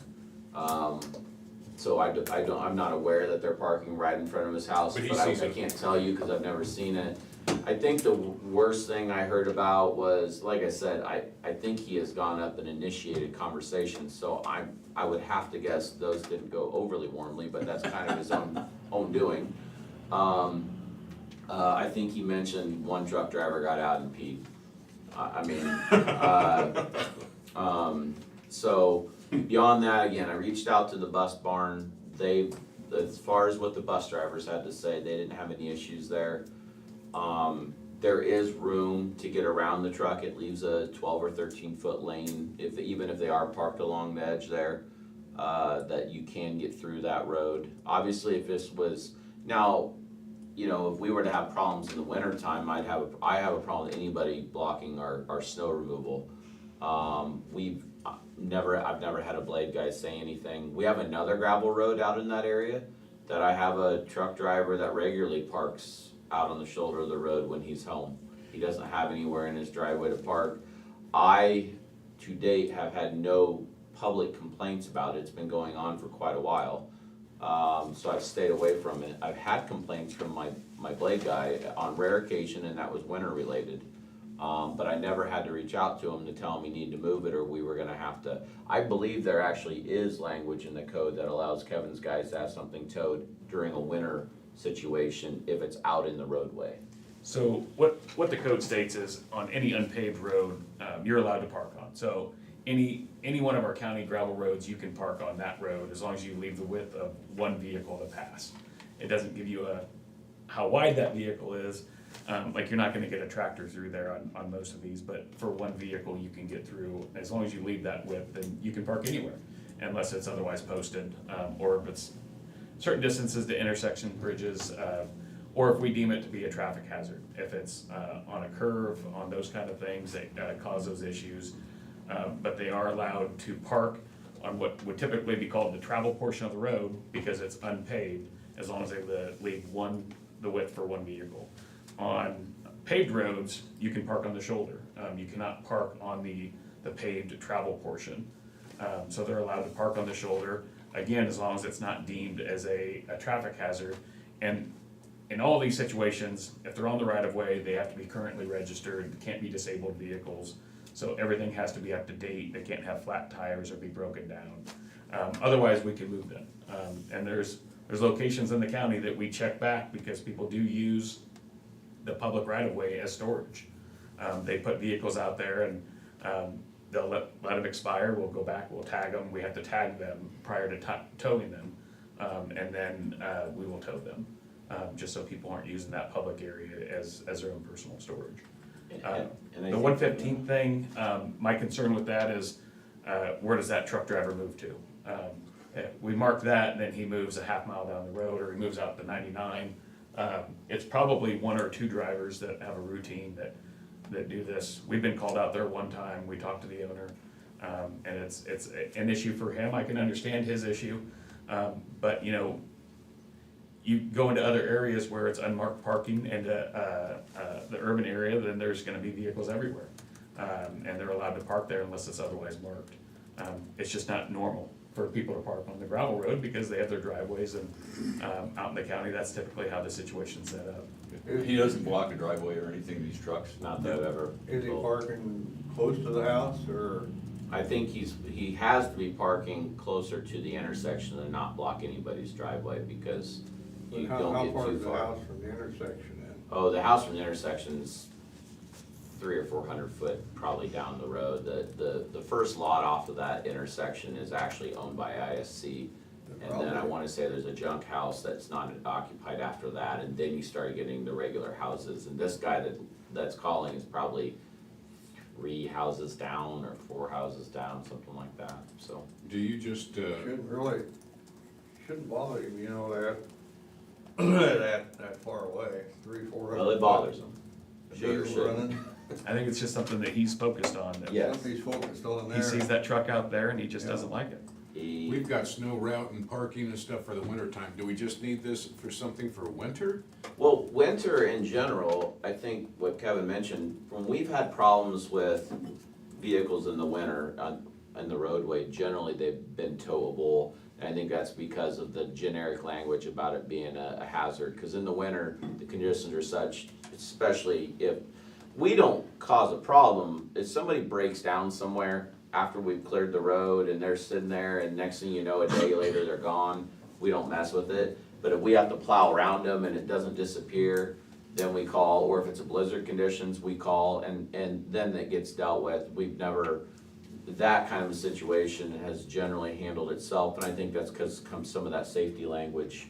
So I'm not aware that they're parking right in front of his house, But he but sees I it. can't tell you because I've never seen it. I think the worst thing I heard about was, like I said, I think he has gone up and initiated conversations, so I would have to guess those didn't go overly warmly, but that's kind of his own doing. I think he mentioned one truck driver got out and peed. So beyond that, again, I reached out to the bus barn. As far as what the bus drivers had to say, they didn't have any issues there. There is room to get around the truck. It leaves a 12 or 13-foot lane, even if they are parked along the edge there, that you can get through that road. Obviously, if this was, now, you know, if we were to have problems in the wintertime, I have a problem with anybody blocking our snow removal. I've never had a blade guy say anything. We have another gravel road out in that area, that I have a truck driver that regularly parks out on the shoulder of the road when he's home. He doesn't have anywhere in his driveway to park. I, to date, have had no public complaints about it. It's been going on for quite a while. So I've stayed away from it. I've had complaints from my blade guy on rare occasion, and that was winter related. But I never had to reach out to him to tell him he needed to move it or we were gonna have to. I believe there actually is language in the code that allows Kevin's guys to have something towed during a winter situation if it's out in the roadway. So what the code states is on any unpaved road, you're allowed to park on. So any one of our county gravel roads, you can park on that road as long as you leave the width of one vehicle to pass. It doesn't give you how wide that vehicle is. Like you're not gonna get a tractor through there on most of these, but for one vehicle you can get through, as long as you leave that width, then you can park anywhere unless it's otherwise posted, or if it's certain distances to intersection bridges, or if we deem it to be a traffic hazard. If it's on a curve, on those kind of things that cause those issues. But they are allowed to park on what would typically be called the travel portion of the road because it's unpaved, as long as they leave the width for one vehicle. On paved roads, you can park on the shoulder. You cannot park on the paved travel portion. So they're allowed to park on the shoulder, again, as long as it's not deemed as a traffic hazard. And in all these situations, if they're on the right of way, they have to be currently registered, can't be disabled vehicles. So everything has to be up to date. They can't have flat tires or be broken down. Otherwise, we can move them. And there's locations in the county that we check back because people do use the public right of way as storage. They put vehicles out there and they'll let them expire. We'll go back, we'll tag them. We have to tag them prior to towing them. And then we will tow them, just so people aren't using that public area as their own personal storage. The 115 thing, my concern with that is where does that truck driver move to? We mark that and then he moves a half mile down the road or he moves out to 99. It's probably one or two drivers that have a routine that do this. We've been called out there one time, we talked to the owner, and it's an issue for him. I can understand his issue, but you go into other areas where it's unmarked parking and the urban area, then there's gonna be vehicles everywhere. And they're allowed to park there unless it's otherwise marked. It's just not normal for people to park on the gravel road because they have their driveways and out in the county, that's typically how the situation's set up. He doesn't block a driveway or anything, these trucks? Not that I've ever. Is he parking close to the house or? I think he has to be parking closer to the intersection and not block anybody's driveway because you don't How get far too is the far. house from the intersection then? Oh, the house from the intersection's 300 or 400 foot probably down the road. The first lot off of that intersection is actually owned by ISC. And then I wanna say there's a junk house that's not occupied after that, and then you start getting the regular houses. And this guy that's calling is probably 3 houses down or 4 houses down, something like that, so. Do you just, Shouldn't bother him, that far away, 300-400. Well, it bothers him. Sure Diesel shouldn't. running. I think it's just something that he's focused on. that Yes. He's focused on there. He sees that truck out there and he just Yeah. doesn't like it. we've got snow route and parking and stuff for the winter time. Do we just need this for something for winter? Well, winter in general, I think what Kevin mentioned, when we've had problems with vehicles in the winter on the roadway, generally they've been towable. And I think that's because of the generic language about it being a hazard, because in the winter, the conditions are such, especially if we don't cause a problem, if somebody breaks down somewhere after we've cleared the road and they're sitting there and next thing you know, a day later they're gone, we don't mess with it. But if we have to plow around them and it doesn't disappear, then we call, or if it's a blizzard conditions, we call and then it gets dealt with. We've never, that kind of a situation has generally handled itself, and I think that's because comes some of that safety language.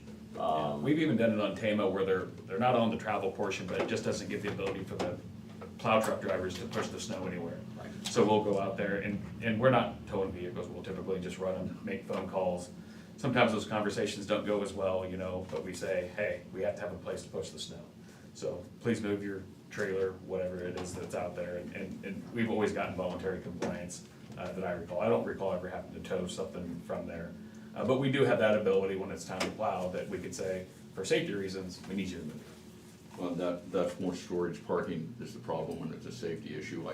We've even done it on Tama where they're not on the travel portion, but it just doesn't give the ability for the plow truck drivers to push the snow anywhere. So we'll go out there and we're not towing vehicles, we'll typically just run them, make phone calls. Sometimes those conversations don't go as well, but we say, hey, we have to have a place to push the snow. So please move your trailer, whatever it is that's out there, and we've always gotten voluntary compliance that I recall. I don't recall ever having to tow something from there. But we do have that ability when it's time to plow, that we could say, for safety reasons, we need you to move. Well, that's more storage parking is the problem when it's a safety issue,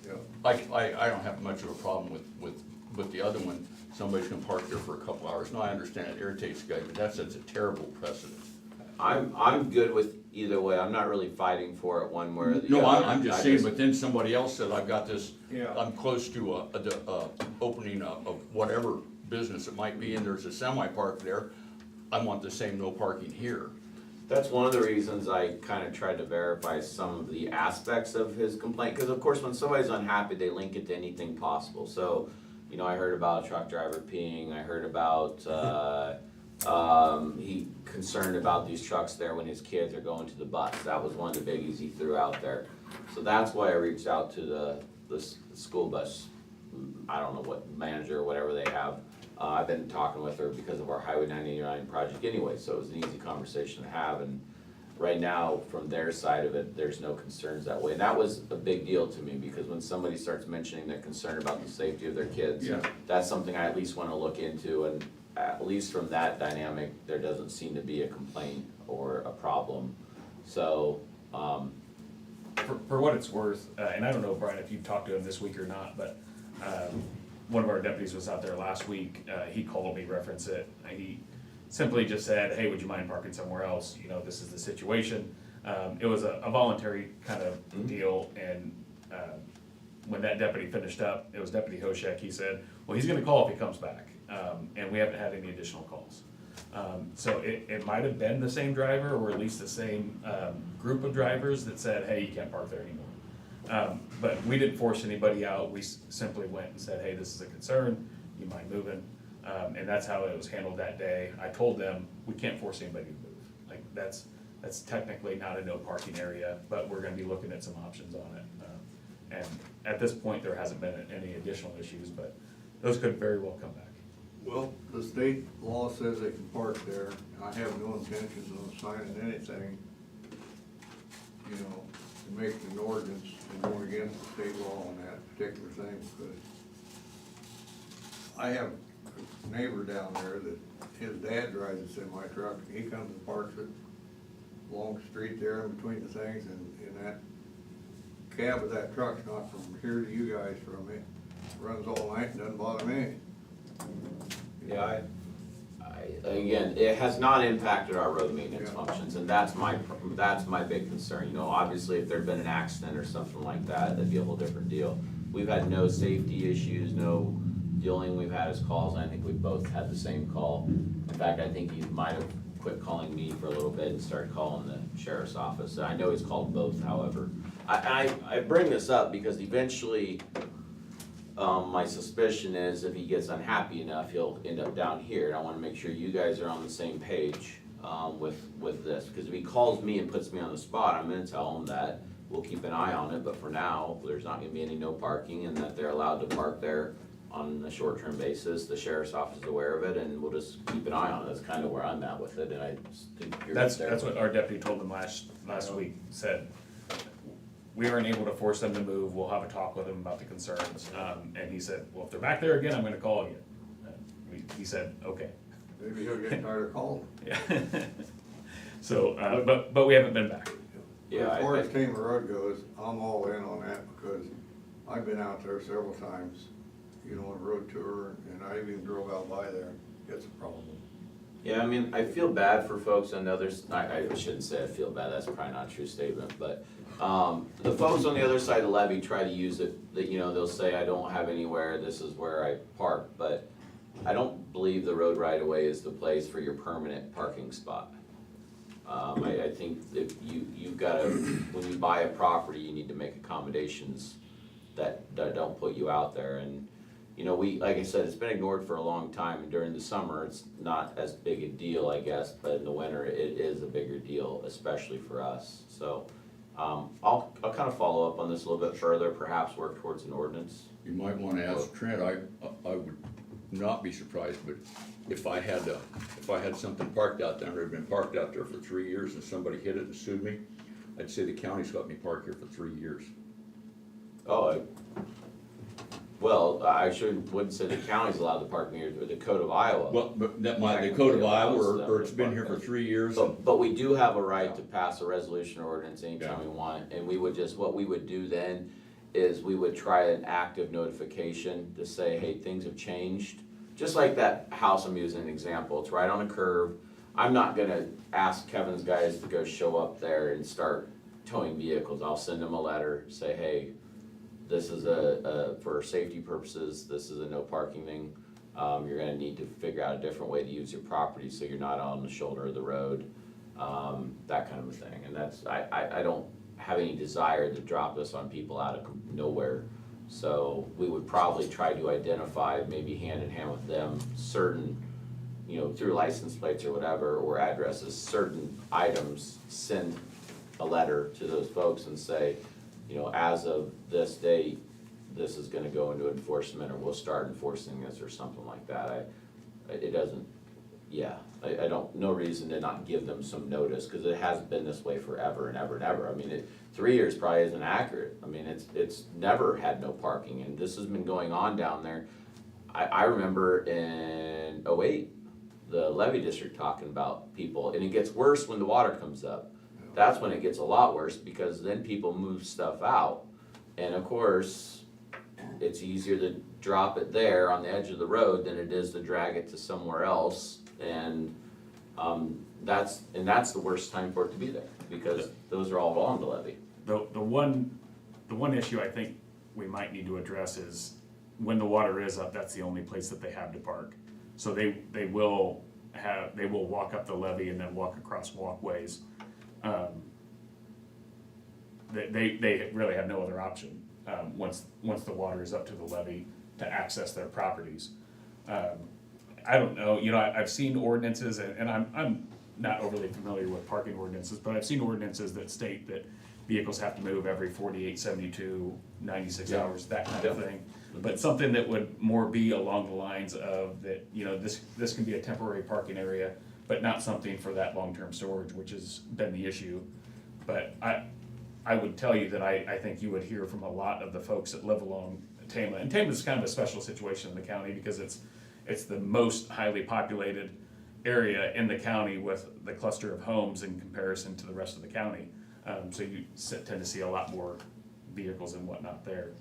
Yeah. I don't have much of a problem with the other one. Somebody's gonna park there for a couple hours. No, I understand it irritates the guy, but that sets a terrible precedent. I'm good with either way, I'm not really fighting for it one way or the other. No, I'm just I saying, but then somebody else said, I've got this, Yeah. I'm close to a opening of whatever business it might be, and there's a semi park there. I want the same no parking here. That's one of the reasons I kind of tried to verify some of the aspects of his complaint, because of course, when somebody's unhappy, they link it to anything possible. So, you know, I heard about a truck driver peeing, I heard about, he concerned about these trucks there when his kids are going to the bus. That was one of the biggies he threw out there. So that's why I reached out to the school bus, I don't know what manager or whatever they have. I've been talking with her because of our Highway 99 project anyway, so it was an easy conversation to have, and right now, from their side of it, there's no concerns that way. And that was a big deal to me, because when somebody starts mentioning their concern about the safety of their kids, Yeah. that's something I at least wanna look into, and at least from that dynamic, there doesn't seem to be a complaint or a problem. So, For what it's worth, and I don't know, Brian, if you've talked to him this week or not, but one of our deputies was out there last week. He called me, referenced it. He simply just said, hey, would you mind parking somewhere else? You know, this is the situation. It was a voluntary kind of deal, and when that deputy finished up, it was Deputy Hoshek, he said, well, he's gonna call if he comes back. And we haven't had any additional calls. So it might have been the same driver, or at least the same group of drivers that said, hey, you can't park there anymore. But we didn't force anybody out, we simply went and said, hey, this is a concern, you mind moving? And that's how it was handled that day. I told them, we can't force anybody to move. Like, that's technically not a no parking area, but we're gonna be looking at some options on it. And at this point, there hasn't been any additional issues, but those could very well come back. Well, the state law says they can park there. I have no intentions of signing anything, you know, to make an ordinance and going against the state law on that particular thing, because I have a neighbor down there that his dad drives a semi truck. He comes and parks it along the street there in between the things, and that cab of that truck's not from here to you guys, from it. Runs all night and doesn't bother me. yeah, again, it has not impacted our road maintenance Yeah. functions, and that's my big concern. You know, obviously, if there'd been an accident or something like that, that'd be a whole different deal. We've had no safety issues, the only thing we've had is calls, and I think we both had the same call. In fact, I think he might have quit calling me for a little bit and started calling the sheriff's office. I know he's called both, however. I bring this up because eventually, my suspicion is if he gets unhappy enough, he'll end up down here. And I wanna make sure you guys are on the same page, with this. Because if he calls me and puts me on the spot, I'm gonna tell him that we'll keep an eye on it, but for now, there's not gonna be any no parking, and that they're allowed to park there on a short-term basis. The sheriff's office is aware of it, and we'll just keep an eye on it. That's kind of where I'm at with it, and I just think you're That's there. what our deputy told them last week, said, we weren't able to force them to move, we'll have a talk with them about the concerns. And he said, well, if they're back there again, I'm gonna call again. He said, okay. Maybe he'll get tired of calling. Yeah. So, but we haven't been back. Yeah, As far as Tamer Road goes, I'm all in on that, because I've been out there several times, you know, on a road tour, and I even drove out by there. It's a problem. Yeah, I mean, I feel bad for folks on the others, I shouldn't say I feel bad, that's probably not a true statement, but, the folks on the other side of the levee try to use it, that, you know, they'll say, I don't have anywhere, this is where I park, but I don't believe the road right of way is the place for your permanent parking spot. I think that you've gotta, when you buy a property, you need to make accommodations that don't put you out there, and, you know, like I said, it's been ignored for a long time, and during the summer, it's not as big a deal, I guess, but in the winter, it is a bigger deal, especially for us, so, I'll kind of follow up on this a little bit further, perhaps work towards an ordinance. You might wanna ask Trent, I would not be surprised, but if I had something parked out there, had been parked out there for 3 years and somebody hit it and sued me, I'd say the county's let me park here for 3 years. Oh, Well, I wouldn't say the county's allowed to park near, the code of Iowa. Well, but that might, the code of Iowa, or it's been here for 3 years. But we do have a right to pass a resolution or ordinance anytime we want, and we would just, what we would do then is we would try an active notification to say, hey, things have changed. Just like that house I'm using an example, it's right on a curve. I'm not gonna ask Kevin's guys to go show up there and start towing vehicles. I'll send them a letter, say, hey, this is for safety purposes, this is a no parking thing. You're gonna need to figure out a different way to use your property so you're not on the shoulder of the road, that kind of a thing. And that's, I don't have any desire to drop this on people out of nowhere. So we would probably try to identify, maybe hand in hand with them, certain, through license plates or whatever, or addresses, certain items, send a letter to those folks and say, as of this date, this is gonna go into enforcement, or we'll start enforcing this, or something like that. It doesn't, I don't, no reason to not give them some notice, cause it has been this way forever and ever and ever. I mean, 3 years probably isn't accurate. I mean, it's never had no parking, and this has been going on down there. I remember in '08, the levee district talking about people, and it gets worse when the water comes up. That's when it gets a lot worse, because then people move stuff out. And of course, it's easier to drop it there on the edge of the road than it is to drag it to somewhere else. And that's the worst time for it to be there, because those are all along the levee. The one issue I think we might need to address is when the water is up, that's the only place that they have to park. So they will walk up the levee and then walk across walkways. They really have no other option, once the water is up to the levee, to access their properties. I don't know, I've seen ordinances, and I'm not overly familiar with parking ordinances, but I've seen ordinances that state that vehicles have to move every 48, 72, 96 hours, that kind of thing. But something that would more be along the lines of that, this can be a temporary parking area, but not something for that long-term storage, which has been the issue. But I would tell you that I think you would hear from a lot of the folks that live along Tama. And Tama is kind of a special situation in the county, because it's the most highly populated area in the county with the cluster of homes in comparison to the rest of the county. So you tend to see a lot more vehicles and whatnot there.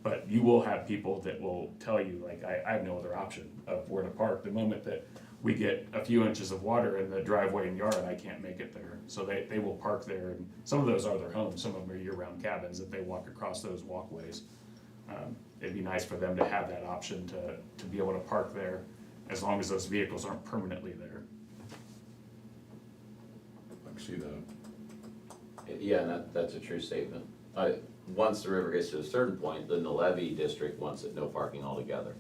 But you will have people that will tell you, like, I have no other option of where to park. The moment that we get a few inches of water in the driveway and yard, I can't make it there. So they will park there, and some of those are their homes, some of them are year-round cabins that they walk across those walkways. It'd be nice for them to have that option to be able to park there, as long as those vehicles aren't permanently there. I can see that. Yeah, and that's a true statement. Once the river gets to a certain point, then the levee district wants it no parking altogether.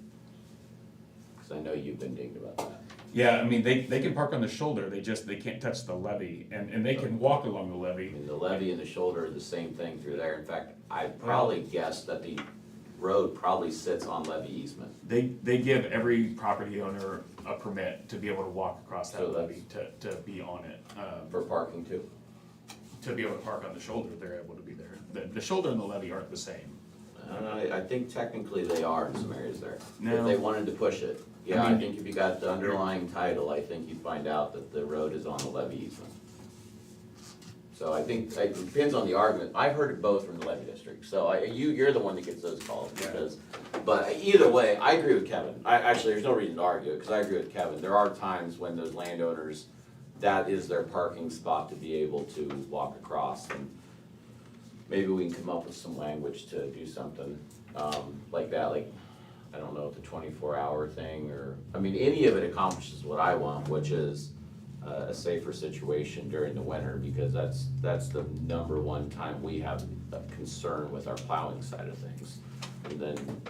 Cause I know you've been digging about that. Yeah, I mean, they can park on the shoulder, they can't touch the levee, and they can walk along the I levee. mean, the levee and the shoulder are the same thing through there. In fact, I'd probably guess that the road probably sits on levee easement. They give every property owner a permit to be able to walk across that So levee, to be on it. For parking too. To be able to park on the shoulder, they're able to be there. The shoulder and the levee aren't the same. I think technically they are in some areas there. No. If they wanted to push it. Yeah, I I mean- think if you got the underlying title, I think you'd find out that the road is on the levee easement. So I think, it depends on the argument. I've heard it both from the levee district, so you're the one that gets those calls, because, but either way, I agree with Kevin. Actually, there's no reason to argue it, because I agree with Kevin. There are times when those landowners, that is their parking spot to be able to walk across, and maybe we can come up with some language to do something, like that, like, I don't know, if the 24-hour thing, or, I mean, any of it accomplishes what I want, which is a safer situation during the winter, because that's the number one time we have a concern with our plowing side of things. And then,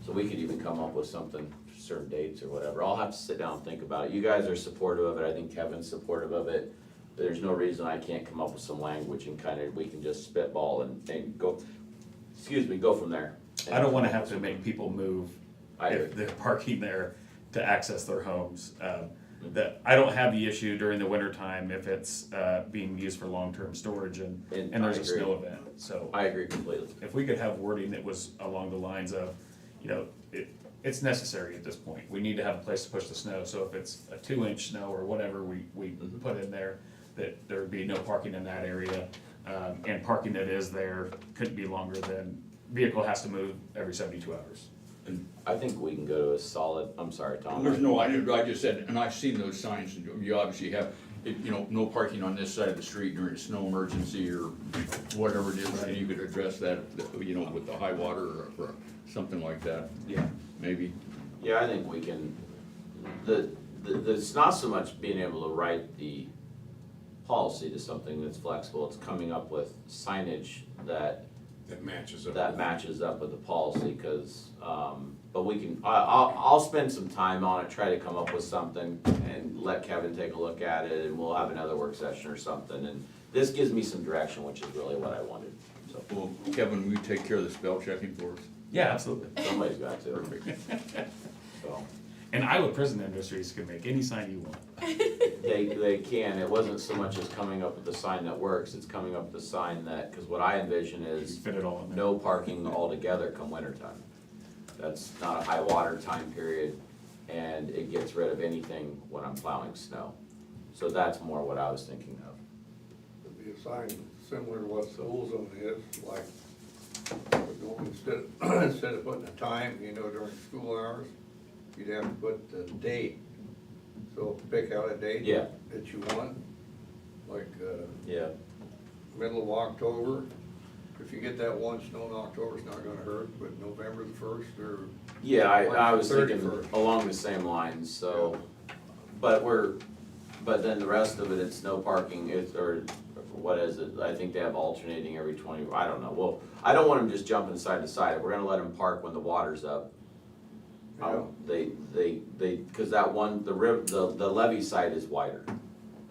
so we could even come up with something, certain dates or whatever. I'll have to sit down and think about it. You guys are supportive of it, I think Kevin's supportive of it. There's no reason I can't come up with some language and kind of, we can just spitball and go, go from there. I don't wanna have to make people move I if agree. they're parking there to access their homes. I don't have the issue during the winter time if it's being used for long-term storage and there's a I agree. snow event, so. I agree completely. If we could have wording that was along the lines of, you know, it's necessary at this point. We need to have a place to push the snow, so if it's a 2-inch snow or whatever we put in there, that there would be no parking in that area. And parking that is there couldn't be longer than, vehicle has to move every 72 hours. I think we can go to a solid, I'm sorry, Tom. There's no, I just said, and I've seen those signs, and you obviously have, you know, no parking on this side of the street during a snow emergency or whatever it is, and you could address that, you know, with the high water or something like that. Yeah. Maybe. Yeah, I think we can, it's not so much being able to write the policy to something that's flexible, it's coming up with signage that matches up with the policy, cause, but we can, I'll spend some time on it, try to come up with something and let Kevin take a look at it, and we'll have another work session or something, and this gives me some direction, which is really what I wanted, so. Well, Kevin, will you take care of the spell checking for us? Yeah, absolutely. Somebody's got to. So. And Iowa Prison Industries can make any sign you want. They can, it wasn't so much as coming up with the sign that works, it's coming up with the sign that, cause what I envision is Fit it all in there. no parking altogether come winter time. That's not a high water time period, and it gets rid of anything when I'm plowing snow. So that's more what I was thinking of. It'd be a sign similar to what school zone is, like, instead of putting a time, you know, during school hours, you'd have to put the date. So pick out a date Yeah. that you want, like, Yeah. middle of October. If you get that one snow in October, it's not gonna hurt, but November the 1st or. Yeah, I was thinking 31st. along the same lines, so, but then the rest of it, it's no parking, or what is it? I think they have alternating every 20, I don't know. Well, I don't want them just jumping side to side. If we're gonna let them park when the water's up, Yeah. cause that one, the levee side is wider.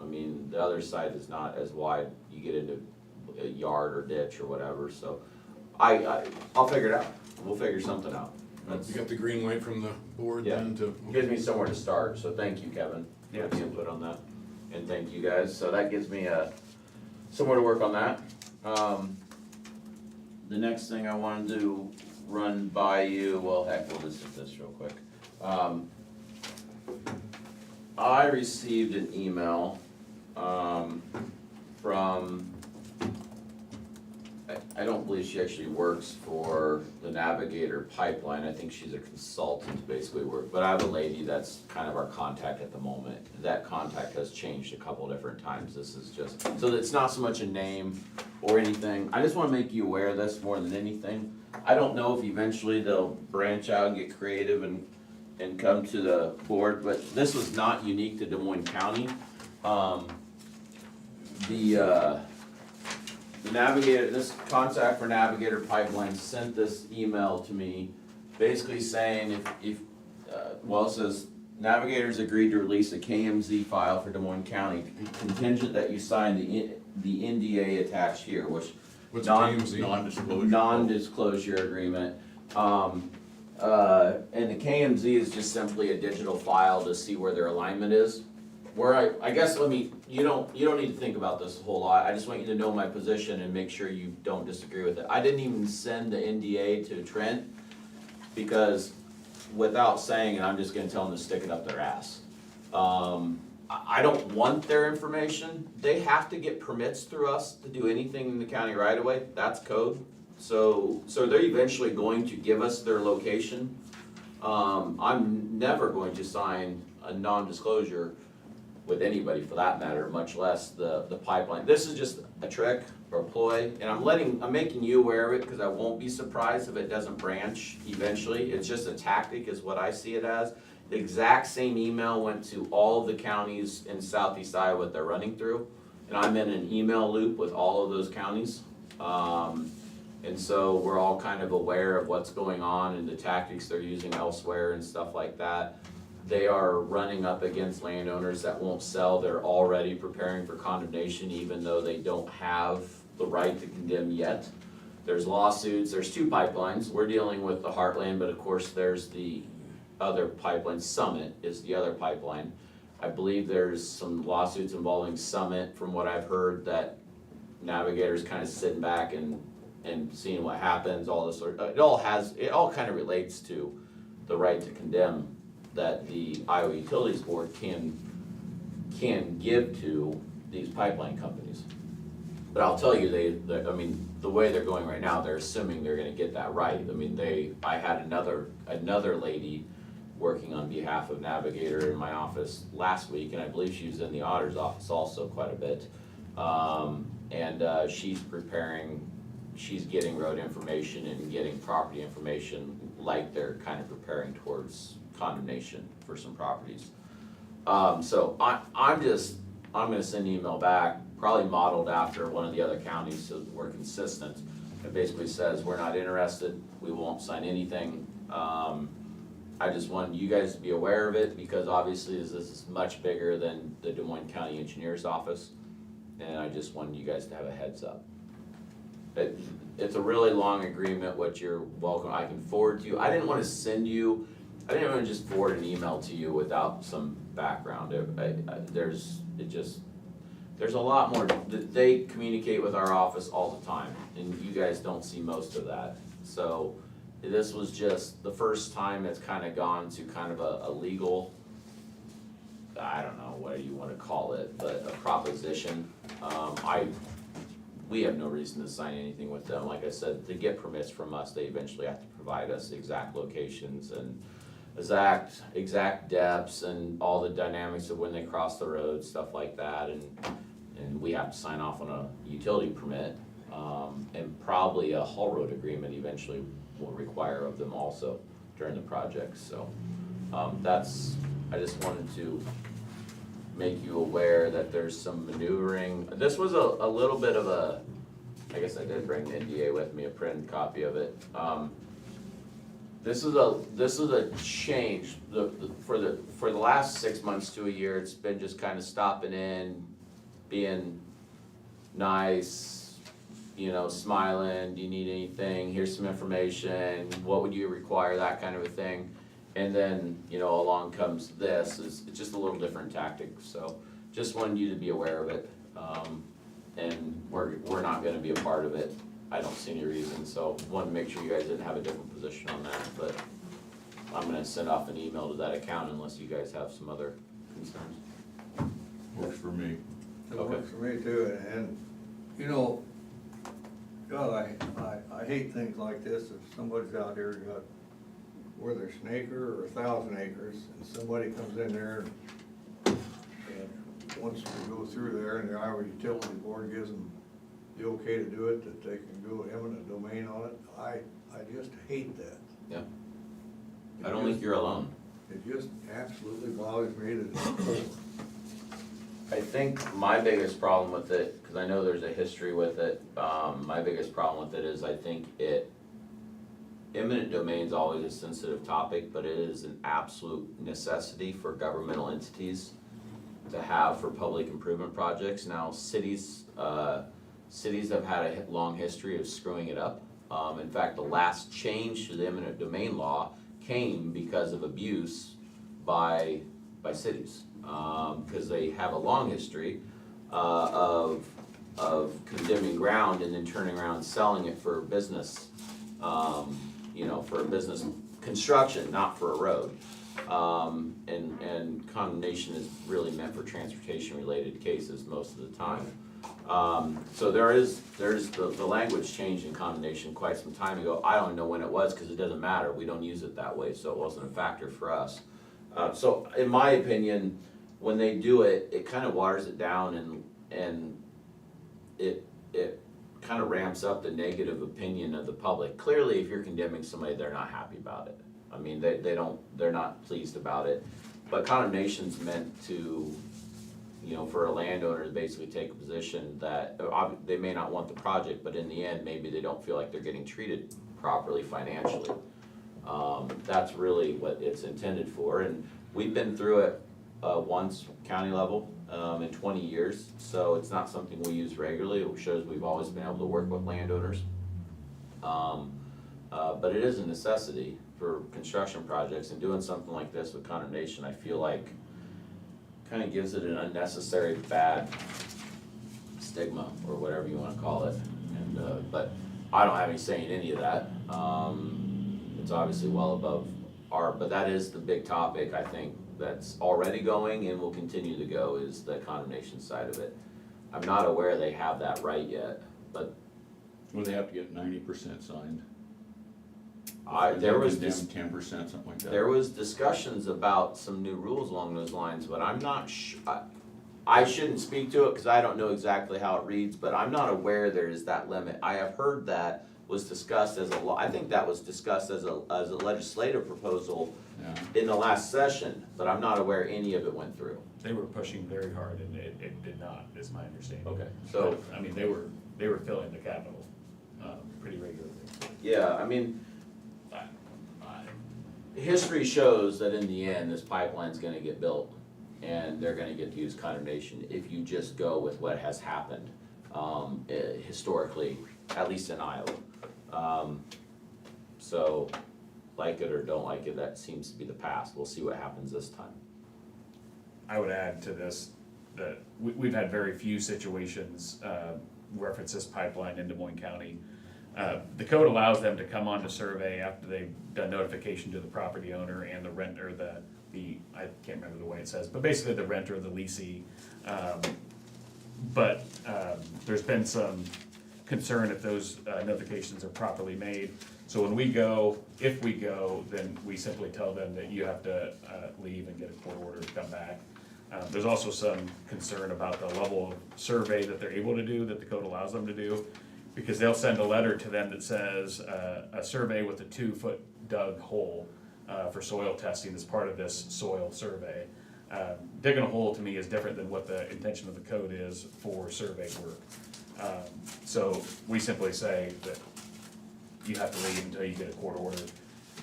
I mean, the other side is not as wide. You get into a yard or ditch or whatever, so I'll figure it out. We'll figure something out. You got the green light from the board Yeah. then to? Gives me somewhere to start, so thank you, Kevin, Yeah, for the input on that. And thank you guys, so that gives me somewhere to work on that. The next thing I wanted to run by you, well, heck, we'll just hit this real quick. I received an email from, I don't believe she actually works for the Navigator Pipeline, I think she's a consultant basically but I have a lady that's kind of our contact at the moment. That contact has changed a couple different times, this is just, so it's not so much a name or anything, I just wanna make you aware of this more than anything. I don't know if eventually they'll branch out and get creative and come to the board, but this was not unique to Des Moines County. The Navigator, this contact for Navigator Pipeline sent this email to me, basically saying it says, Navigator's agreed to release a KMZ file for Des Moines County, contingent that you sign the NDA attached here, which. What's KMZ? Non-disclosure. Non-disclosure agreement. And the KMZ is just simply a digital file to see where their alignment is. Where I guess, you don't need to think about this a whole lot, I just want you to know my position and make sure you don't disagree with it. I didn't even send the NDA to Trent, because without saying it, I'm just gonna tell them to stick it up their ass. I don't want their information, they have to get permits through us to do anything in the county right away, that's code. So they're eventually going to give us their location. I'm never going to sign a non-disclosure with anybody for that matter, much less the pipeline. This is just a trick or a ploy, and I'm making you aware of it, because I won't be surprised if it doesn't branch eventually. It's just a tactic is what I see it as. The exact same email went to all of the counties in southeast Iowa they're running through, and I'm in an email loop with all of those counties. And so we're all kind of aware of what's going on and the tactics they're using elsewhere and stuff like that. They are running up against landowners that won't sell, they're already preparing for condemnation even though they don't have the right to condemn yet. There's lawsuits, there's 2 pipelines, we're dealing with the Heartland, but of course there's the other pipeline, Summit is the other pipeline. I believe there's some lawsuits involving Summit, from what I've heard, that Navigator's kind of sitting back and and seeing what happens, all this sort of, it all kind of relates to the right to condemn that the Iowa Utilities Board can give to these pipeline companies. But I'll tell you, I mean, the way they're going right now, they're assuming they're gonna get that right. I mean, I had another lady working on behalf of Navigator in my office last week, and I believe she was in the auditor's office also quite a bit. She's getting road information and getting property information like they're kind of preparing towards condemnation for some properties. So I'm gonna send an email back, probably modeled after one of the other counties so that we're consistent. It basically says, we're not interested, we won't sign anything. I just wanted you guys to be aware of it, because obviously this is much bigger than the Des Moines County Engineer's Office, and I just wanted you guys to have a heads up. It's a really long agreement, which you're welcome, I can forward to you. I didn't wanna just forward an email to you without some background. There's a lot more, they communicate with our office all the time, and you guys don't see most of that. So this was just the first time it's kind of gone to kind of a legal, I don't know what you wanna call it, but a proposition. We have no reason to sign anything with them. Like I said, to get permits from us, they eventually have to provide us exact locations and exact depths and all the dynamics of when they cross the road, stuff like that, and we have to sign off on a utility permit, and probably a haul road agreement eventually will require of them also during the project, so, I just wanted to make you aware that there's some maneuvering. This was a little bit of I guess I did bring the NDA with me, a printed copy of it. This is a change. For the last 6 months to a year, it's been just kind of stopping in, being nice, smiling, do you need anything, here's some information, what would you require, that kind of a thing. And then, along comes this, it's just a little different tactic, so just wanted you to be aware of it. And we're not gonna be a part of it, I don't see any reason, so wanted to make sure you guys didn't have a different position on that, but I'm gonna send off an email to that account unless you guys have some other concerns. Works for me. It works for me too, and, God, I hate things like this. If somebody's out there got, whether it's an acre or 1,000 acres, and somebody comes in there and wants to go through there, and the Iowa Utility Board gives them the okay to do it, that they can go eminent domain on it, I just hate that. Yeah. I don't think you're alone. It just absolutely bothers me that it's I think my biggest problem with it, because I know there's a history with it, my biggest problem with it is I think eminent domain is always a sensitive topic, but it is an absolute necessity for governmental entities to have for public improvement projects. Now, cities have had a long history of screwing it up. In fact, the last change to the eminent domain law came because of abuse by cities. Because they have a long history of condemning ground and then turning around and selling it for business, for business construction, not for a road. And condemnation is really meant for transportation-related cases most of the time. So there's the language changed in condemnation quite some time ago. I don't know when it was, because it doesn't matter. We don't use it that way, so it wasn't a factor for us. So in my opinion, when they do it, it kind of waters it down and it kind of ramps up the negative opinion of the public. Clearly, if you're condemning somebody, they're not happy about it. I mean, they're not pleased about it. But condemnation's meant to, for a landowner to basically take a position that they may not want the project, but in the end, maybe they don't feel like they're getting treated properly financially. That's really what it's intended for, and we've been through it once, county level, in 20 years, so it's not something we use regularly. It shows we've always been able to work with landowners. But it is a necessity for construction projects, and doing something like this with condemnation, I feel like kind of gives it an unnecessary bad stigma, or whatever you want to call it. And but I don't have any say in any of that. It's obviously well above our, but that is the big topic, I think, that's already going and will continue to go, is the condemnation side of it. I'm not aware they have that right yet, but Well, they have to get 90% signed. there was Down this, 10%, something like that. there was discussions about some new rules along those lines, but I'm not I shouldn't speak to it because I don't know exactly how it reads, but I'm not aware there is that limit. I have heard that was discussed as a law, I think that was discussed as a legislative proposal Yeah. in the last session, but I'm not aware any of it went through. They were pushing very hard and it did not, is my understanding. Okay, so- But, I mean, they were filling the Capitol, pretty regularly. Yeah, I mean, history shows that in the end, this pipeline's gonna get built and they're gonna get to use condemnation if you just go with what has happened, historically, at least in Iowa. So, like it or don't like it, that seems to be the past. We'll see what happens this time. I would add to this that we've had very few situations reference this pipeline in Des Moines County. The code allows them to come on to survey after they've done notification to the property owner and the renter, I can't remember the way it says, but basically the renter, the leasee. But there's been some concern if those notifications are properly made. So when we go, if we go, then we simply tell them that you have to leave and get a court order to come back. There's also some concern about the level of survey that they're able to do, that the code allows them to do, because they'll send a letter to them that says a survey with a 2-foot dug hole for soil testing as part of this soil survey. Digging a hole to me is different than what the intention of the code is for survey work. So we simply say that you have to leave until you get a court order.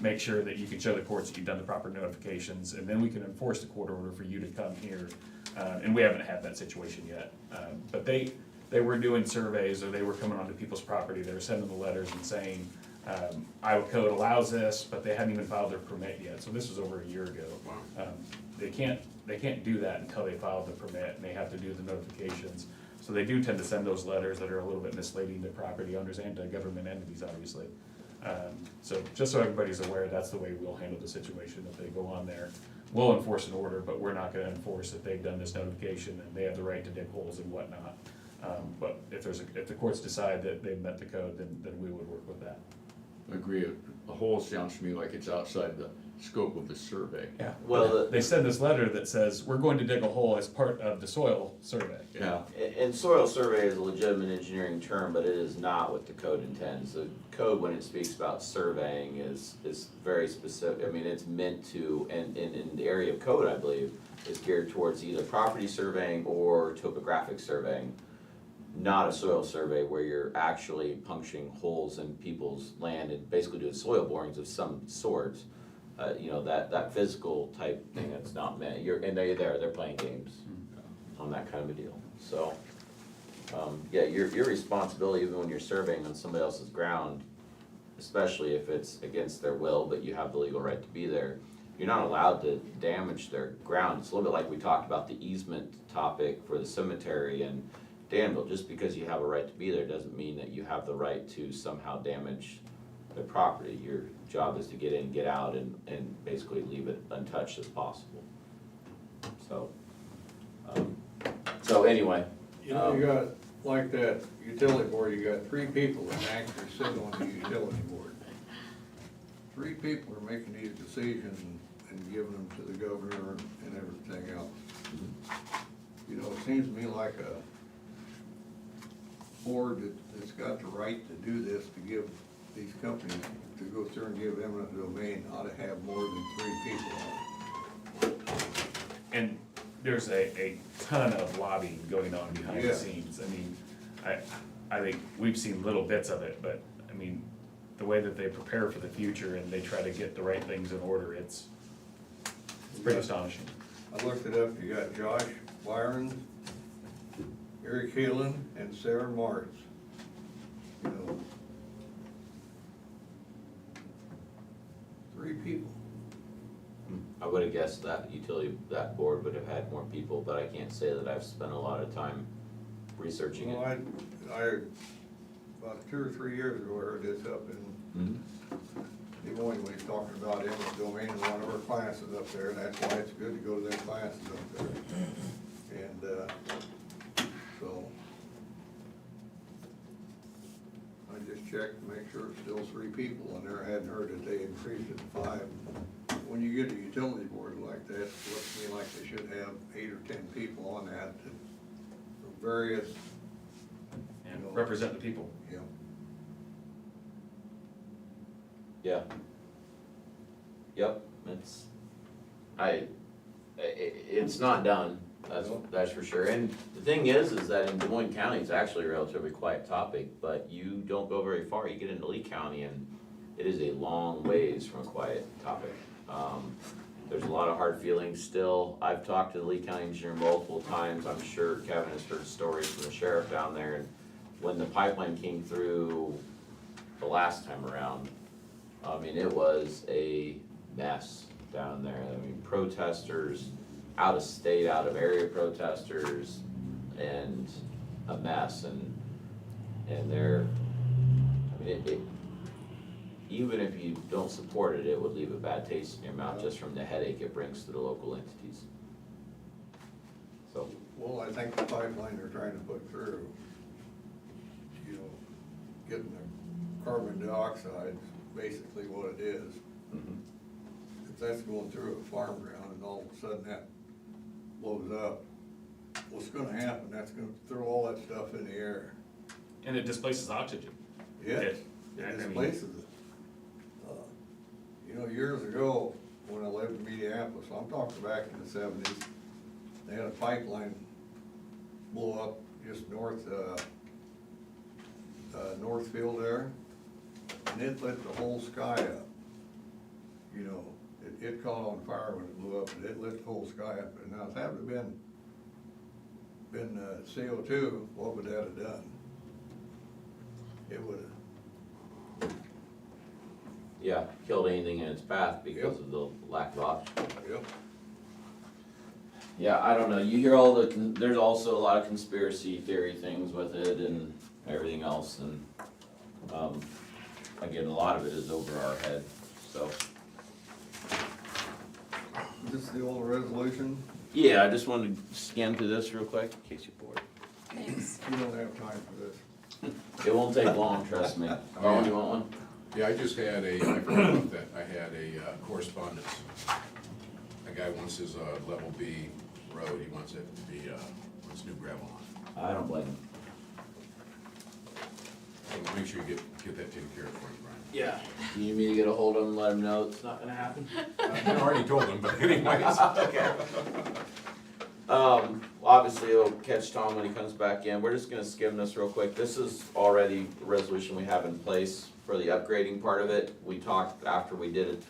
Make sure that you can show the courts that you've done the proper notifications, and then we can enforce the court order for you to come here. And we haven't had that situation yet. But they were doing surveys, or they were coming onto people's property, they were sending the letters and saying, Iowa code allows this, but they hadn't even filed their permit yet, so this was over a year ago. They can't do that until they file the permit, and they have to do the notifications. So they do tend to send those letters that are a little bit misleading to property owners and to government entities, obviously. So just so everybody's aware, that's the way we'll handle the situation. If they go on there, we'll enforce an order, but we're not gonna enforce that they've done this notification and they have the right to dig holes and whatnot. But if the courts decide that they've met the code, then we would work with that. I agree, a hole sounds to me like it's outside the scope of the survey. Yeah. Well, They send this letter that says, we're going to dig a hole as part of the soil survey. Yeah. And soil survey is a legitimate engineering term, but it is not what the code intends. The code, when it speaks about surveying, is very specific. I mean, it's meant to, and in the area of code, I believe, is geared towards either property surveying or topographic surveying, not a soil survey where you're actually puncturing holes in people's land and basically doing soil borings of some sort. You know, that physical type thing, that's not meant, they're playing games on that kind of a deal. So, yeah, your responsibility, even when you're surveying on somebody else's ground, especially if it's against their will, but you have the legal right to be there, you're not allowed to damage their ground. It's a little bit like we talked about the easement topic for the cemetery in Danville. Just because you have a right to be there doesn't mean that you have the right to somehow damage their property. Your job is to get in, get out, and basically leave it untouched as possible. So anyway. You know, you got, like that utility board, you got 3 people that actually sit on the utility board. 3 people are making these decisions and giving them to the governor and everything else. You know, it seems to me like a board that's got the right to do this, to give these companies, to go through and give eminent domain, ought to have more than 3 people on it. And there's a ton of lobbying going on behind the Yeah. scenes. I mean, I think we've seen little bits of it, but I mean, the way that they prepare for the future and they try to get the right things in order, it's pretty astonishing. I looked it up, you got Josh Byron, Eric Heelan, and Sarah Martz. You know, 3 people. I would have guessed that that board would have had more people, but I can't say that I've spent a lot of time researching Well, it. about 2 or 3 years ago, I heard this up in Des Moines, when he's talking about eminent domain, and one of our classes up there, and that's why it's good to go to their classes up there. And, so, I just checked to make sure it's still 3 people in there. I hadn't heard that they increased it to 5. When you get a utility board like that, it looks to me like they should have 8 or 10 people on that, from various, And represent the people. you know, Yeah. Yep, it's not done, that's for sure. And the thing is that in Des Moines County, it's actually a relatively quiet topic, but you don't go very far. You get into Lee County and it is a long ways from a quiet topic. There's a lot of hard feelings still. I've talked to the Lee County engineer multiple times. I'm sure Kevin has heard stories from the sheriff down there. And when the pipeline came through the last time around, I mean, it was a mess down there. I mean, protesters, out of state, out of area protesters, and a mess. And they're, I mean, even if you don't support it, it would leave a bad taste in your mouth just from the headache it brings to the local entities. So. well, I think the pipeline they're trying to put through, you know, getting the carbon dioxide is basically what it is. If that's going through a farm ground and all of a sudden that blows up, what's gonna happen? That's gonna throw all that stuff in the air. And it displaces oxygen. Yes, I it mean- displaces it. You know, years ago, when I lived in Minneapolis, I'm talking back in the 70s, they had a pipeline blow up just north, Northfield there, and it lit the whole sky up. You know, it caught on fire when it blew up, and it lit the whole sky up. And now, if that would have been CO2, what would that have done? It would have. Yeah, killed anything in its path because of the lack of oxygen. Yep. Yeah, I don't know, you hear all there's also a lot of conspiracy theory things with it and everything else, and, again, a lot of it is over our head, so. Is this the old resolution? Yeah, I just wanted to scan through this real quick, in case you're bored. Thanks. You don't have time for this. It won't take long, trust me. Oh, you want one? Yeah, I just had I forgot about that, I had a correspondence. A guy wants his level B road, he wants it to be, wants new gravel on I don't blame him. it. So make sure you get that taken care of for him, Brian. Yeah. Do you need me to get a hold of him and let him know it's not gonna happen? I already told him, but anyways. Okay. Obviously it'll catch Tom when he comes back in. We're just gonna skim this real quick. This is already the resolution we have in place for the upgrading part of it. We talked after we did it,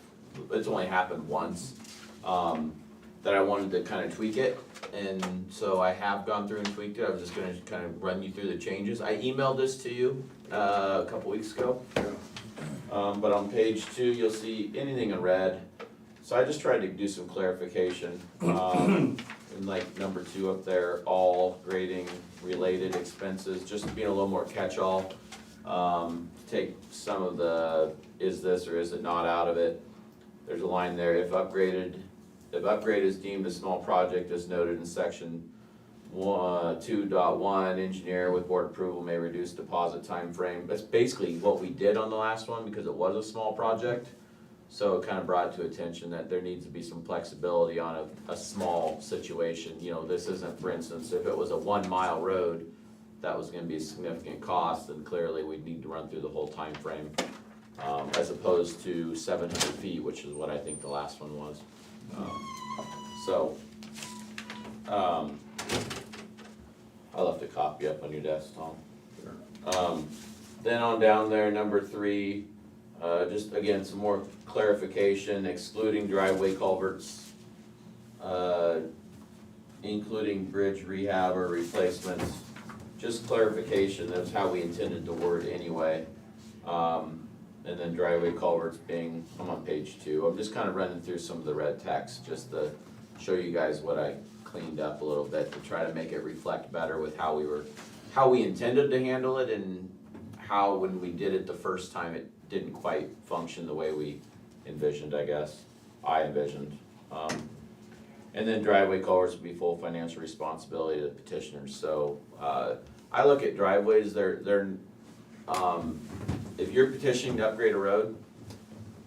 it's only happened once, that I wanted to kind of tweak it. And so I have gone through and tweaked it. I was just gonna kind of run you through the changes. I emailed this to you, a couple weeks ago. But on page 2, you'll see anything in red. So I just tried to do some clarification. And like number 2 up there, all grading related expenses, just being a little more catch-all. Take some of the is this or is it not out of it. There's a line there, if upgrade is deemed a small project as noted in section 2.1, engineer with board approval may reduce deposit time frame. That's basically what we did on the last one because it was a small project. So it kind of brought to attention that there needs to be some flexibility on a small situation. You know, this isn't, for instance, if it was a 1 mile road, that was gonna be a significant cost, then clearly we'd need to run through the whole time frame, as opposed to 700 feet, which is what I think the last one was. I left a copy up on your desk, Tom. Then on down there, number 3, just again, some more clarification, excluding driveway culverts, including bridge rehab or replacements. Just clarification, that's how we intended the word anyway. And then driveway culverts being, I'm on page 2. I'm just kind of running through some of the red text, just to show you guys what I cleaned up a little bit to try to make it reflect better with how we intended to handle it and how when we did it the first time, it didn't quite function the way we envisioned, I guess, I envisioned. And then driveway culverts would be full financial responsibility of the petitioners, so, I look at driveways, if you're petitioning to upgrade a road,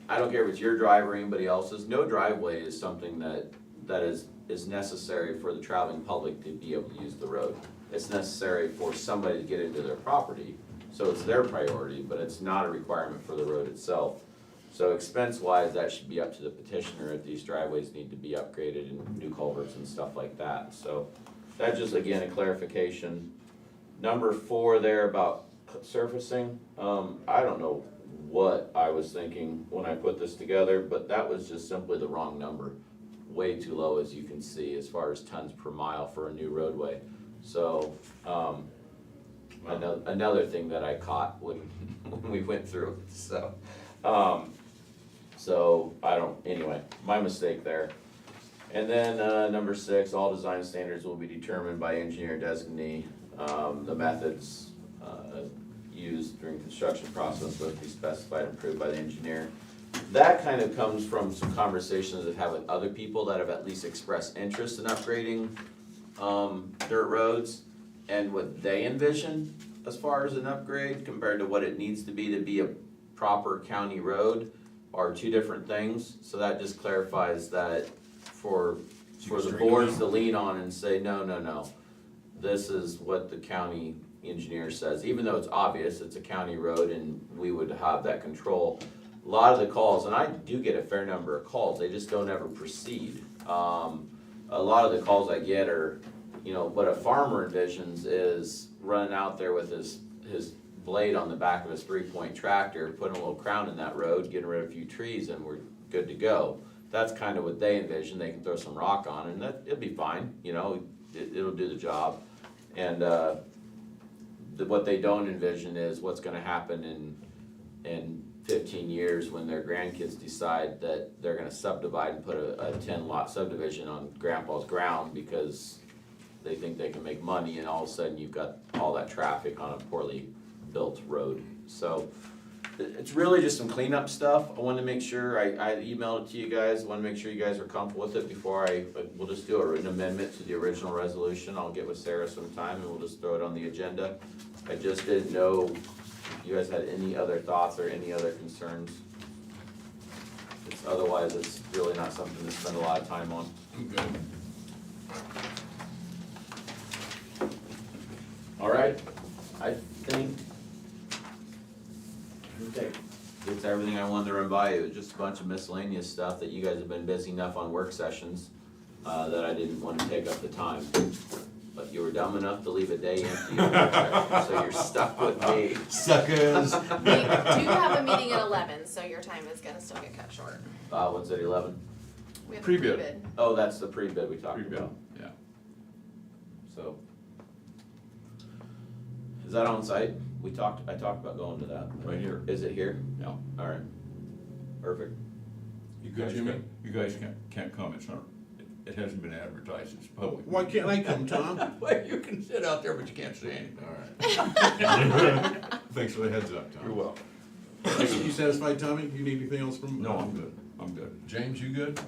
I don't care if it's your drive or anybody else's, no driveway is something that is necessary for the traveling public to be able to use the road. It's necessary for somebody to get into their property, so it's their priority, but it's not a requirement for the road itself. So expense-wise, that should be up to the petitioner if these driveways need to be upgraded and new culverts and stuff like that. So that's just, again, a clarification. Number 4 there about surfacing, I don't know what I was thinking when I put this together, but that was just simply the wrong number. Way too low, as you can see, as far as tons per mile for a new roadway. So, another thing that I caught when we went through, so, anyway, my mistake there. And then, number 6, all design standards will be determined by engineer designee. The methods, used during construction process will be specified and approved by the engineer. That kind of comes from some conversations I've had with other people that have at least expressed interest in upgrading, dirt roads, and what they envision as far as an upgrade compared to what it needs to be a proper county road are 2 different things. So that just clarifies that for the boards to lean on and say, no, this is what the county engineer says, even though it's obvious, it's a county road and we would have that control. A lot of the calls, and I do get a fair number of calls, they just don't ever proceed. A lot of the calls I get are, what a farmer envisions is running out there with his blade on the back of his 3-point tractor, putting a little crown in that road, getting rid of a few trees, and we're good to go. That's kind of what they envision. They can throw some rock on and it'll be fine, it'll do the job. And what they don't envision is what's gonna happen in 15 years when their grandkids decide that they're gonna subdivide and put a 10-lot subdivision on grandpa's ground because they think they can make money, and all of a sudden you've got all that traffic on a poorly built road. So it's really just some cleanup stuff. I wanted to make sure, I emailed it to you guys, I wanted to make sure you guys are comfortable with it before we'll just do an amendment to the original resolution. I'll get with Sarah sometime and we'll just throw it on the agenda. I just didn't know if you guys had any other thoughts or any other concerns. Otherwise, it's really not something to spend a lot of time on. I'm good. All right, I think it's everything I wanted to run by. It was just a bunch of miscellaneous stuff that you guys have been busy enough on work sessions that I didn't want to take up the time. But you were dumb enough to leave a day empty, so you're stuck with me. Suckers. We do have a meeting at 11, so your time is gonna still get cut short. What's at 11? We have a Pre-bid. pre-bid. Oh, that's the pre-bid we talked Pre-bid, about. yeah. So, is that on site? I talked about going to that. Right here. Is it here? Yeah. All right. Perfect. You good, Jimmy? You guys can't comment, son. It hasn't been advertised, it's public. Why can't I come, Tom? Well, you can sit out there, but you can't say anything. All right. Thanks for the heads up, Tom. You're welcome. You satisfied, Tommy? You need anything else from? No, I'm good, I'm good. James, you good?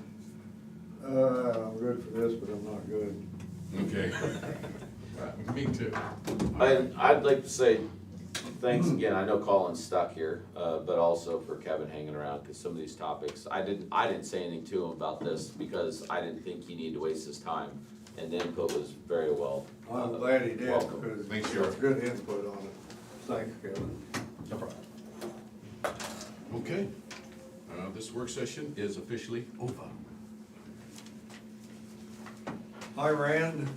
I'm good for this, but I'm not good. Okay. Me too. I'd like to say thanks again. I know Colin's stuck here, but also for Kevin hanging around, because some of these topics, I didn't say anything to him about this because I didn't think he needed to waste his time. And the input was very well. I'm glad he did, welcome. because Thanks, it's Sheriff. good input on it. Thanks, Kevin. No problem. Okay. This work session is officially over. Hi, Rand.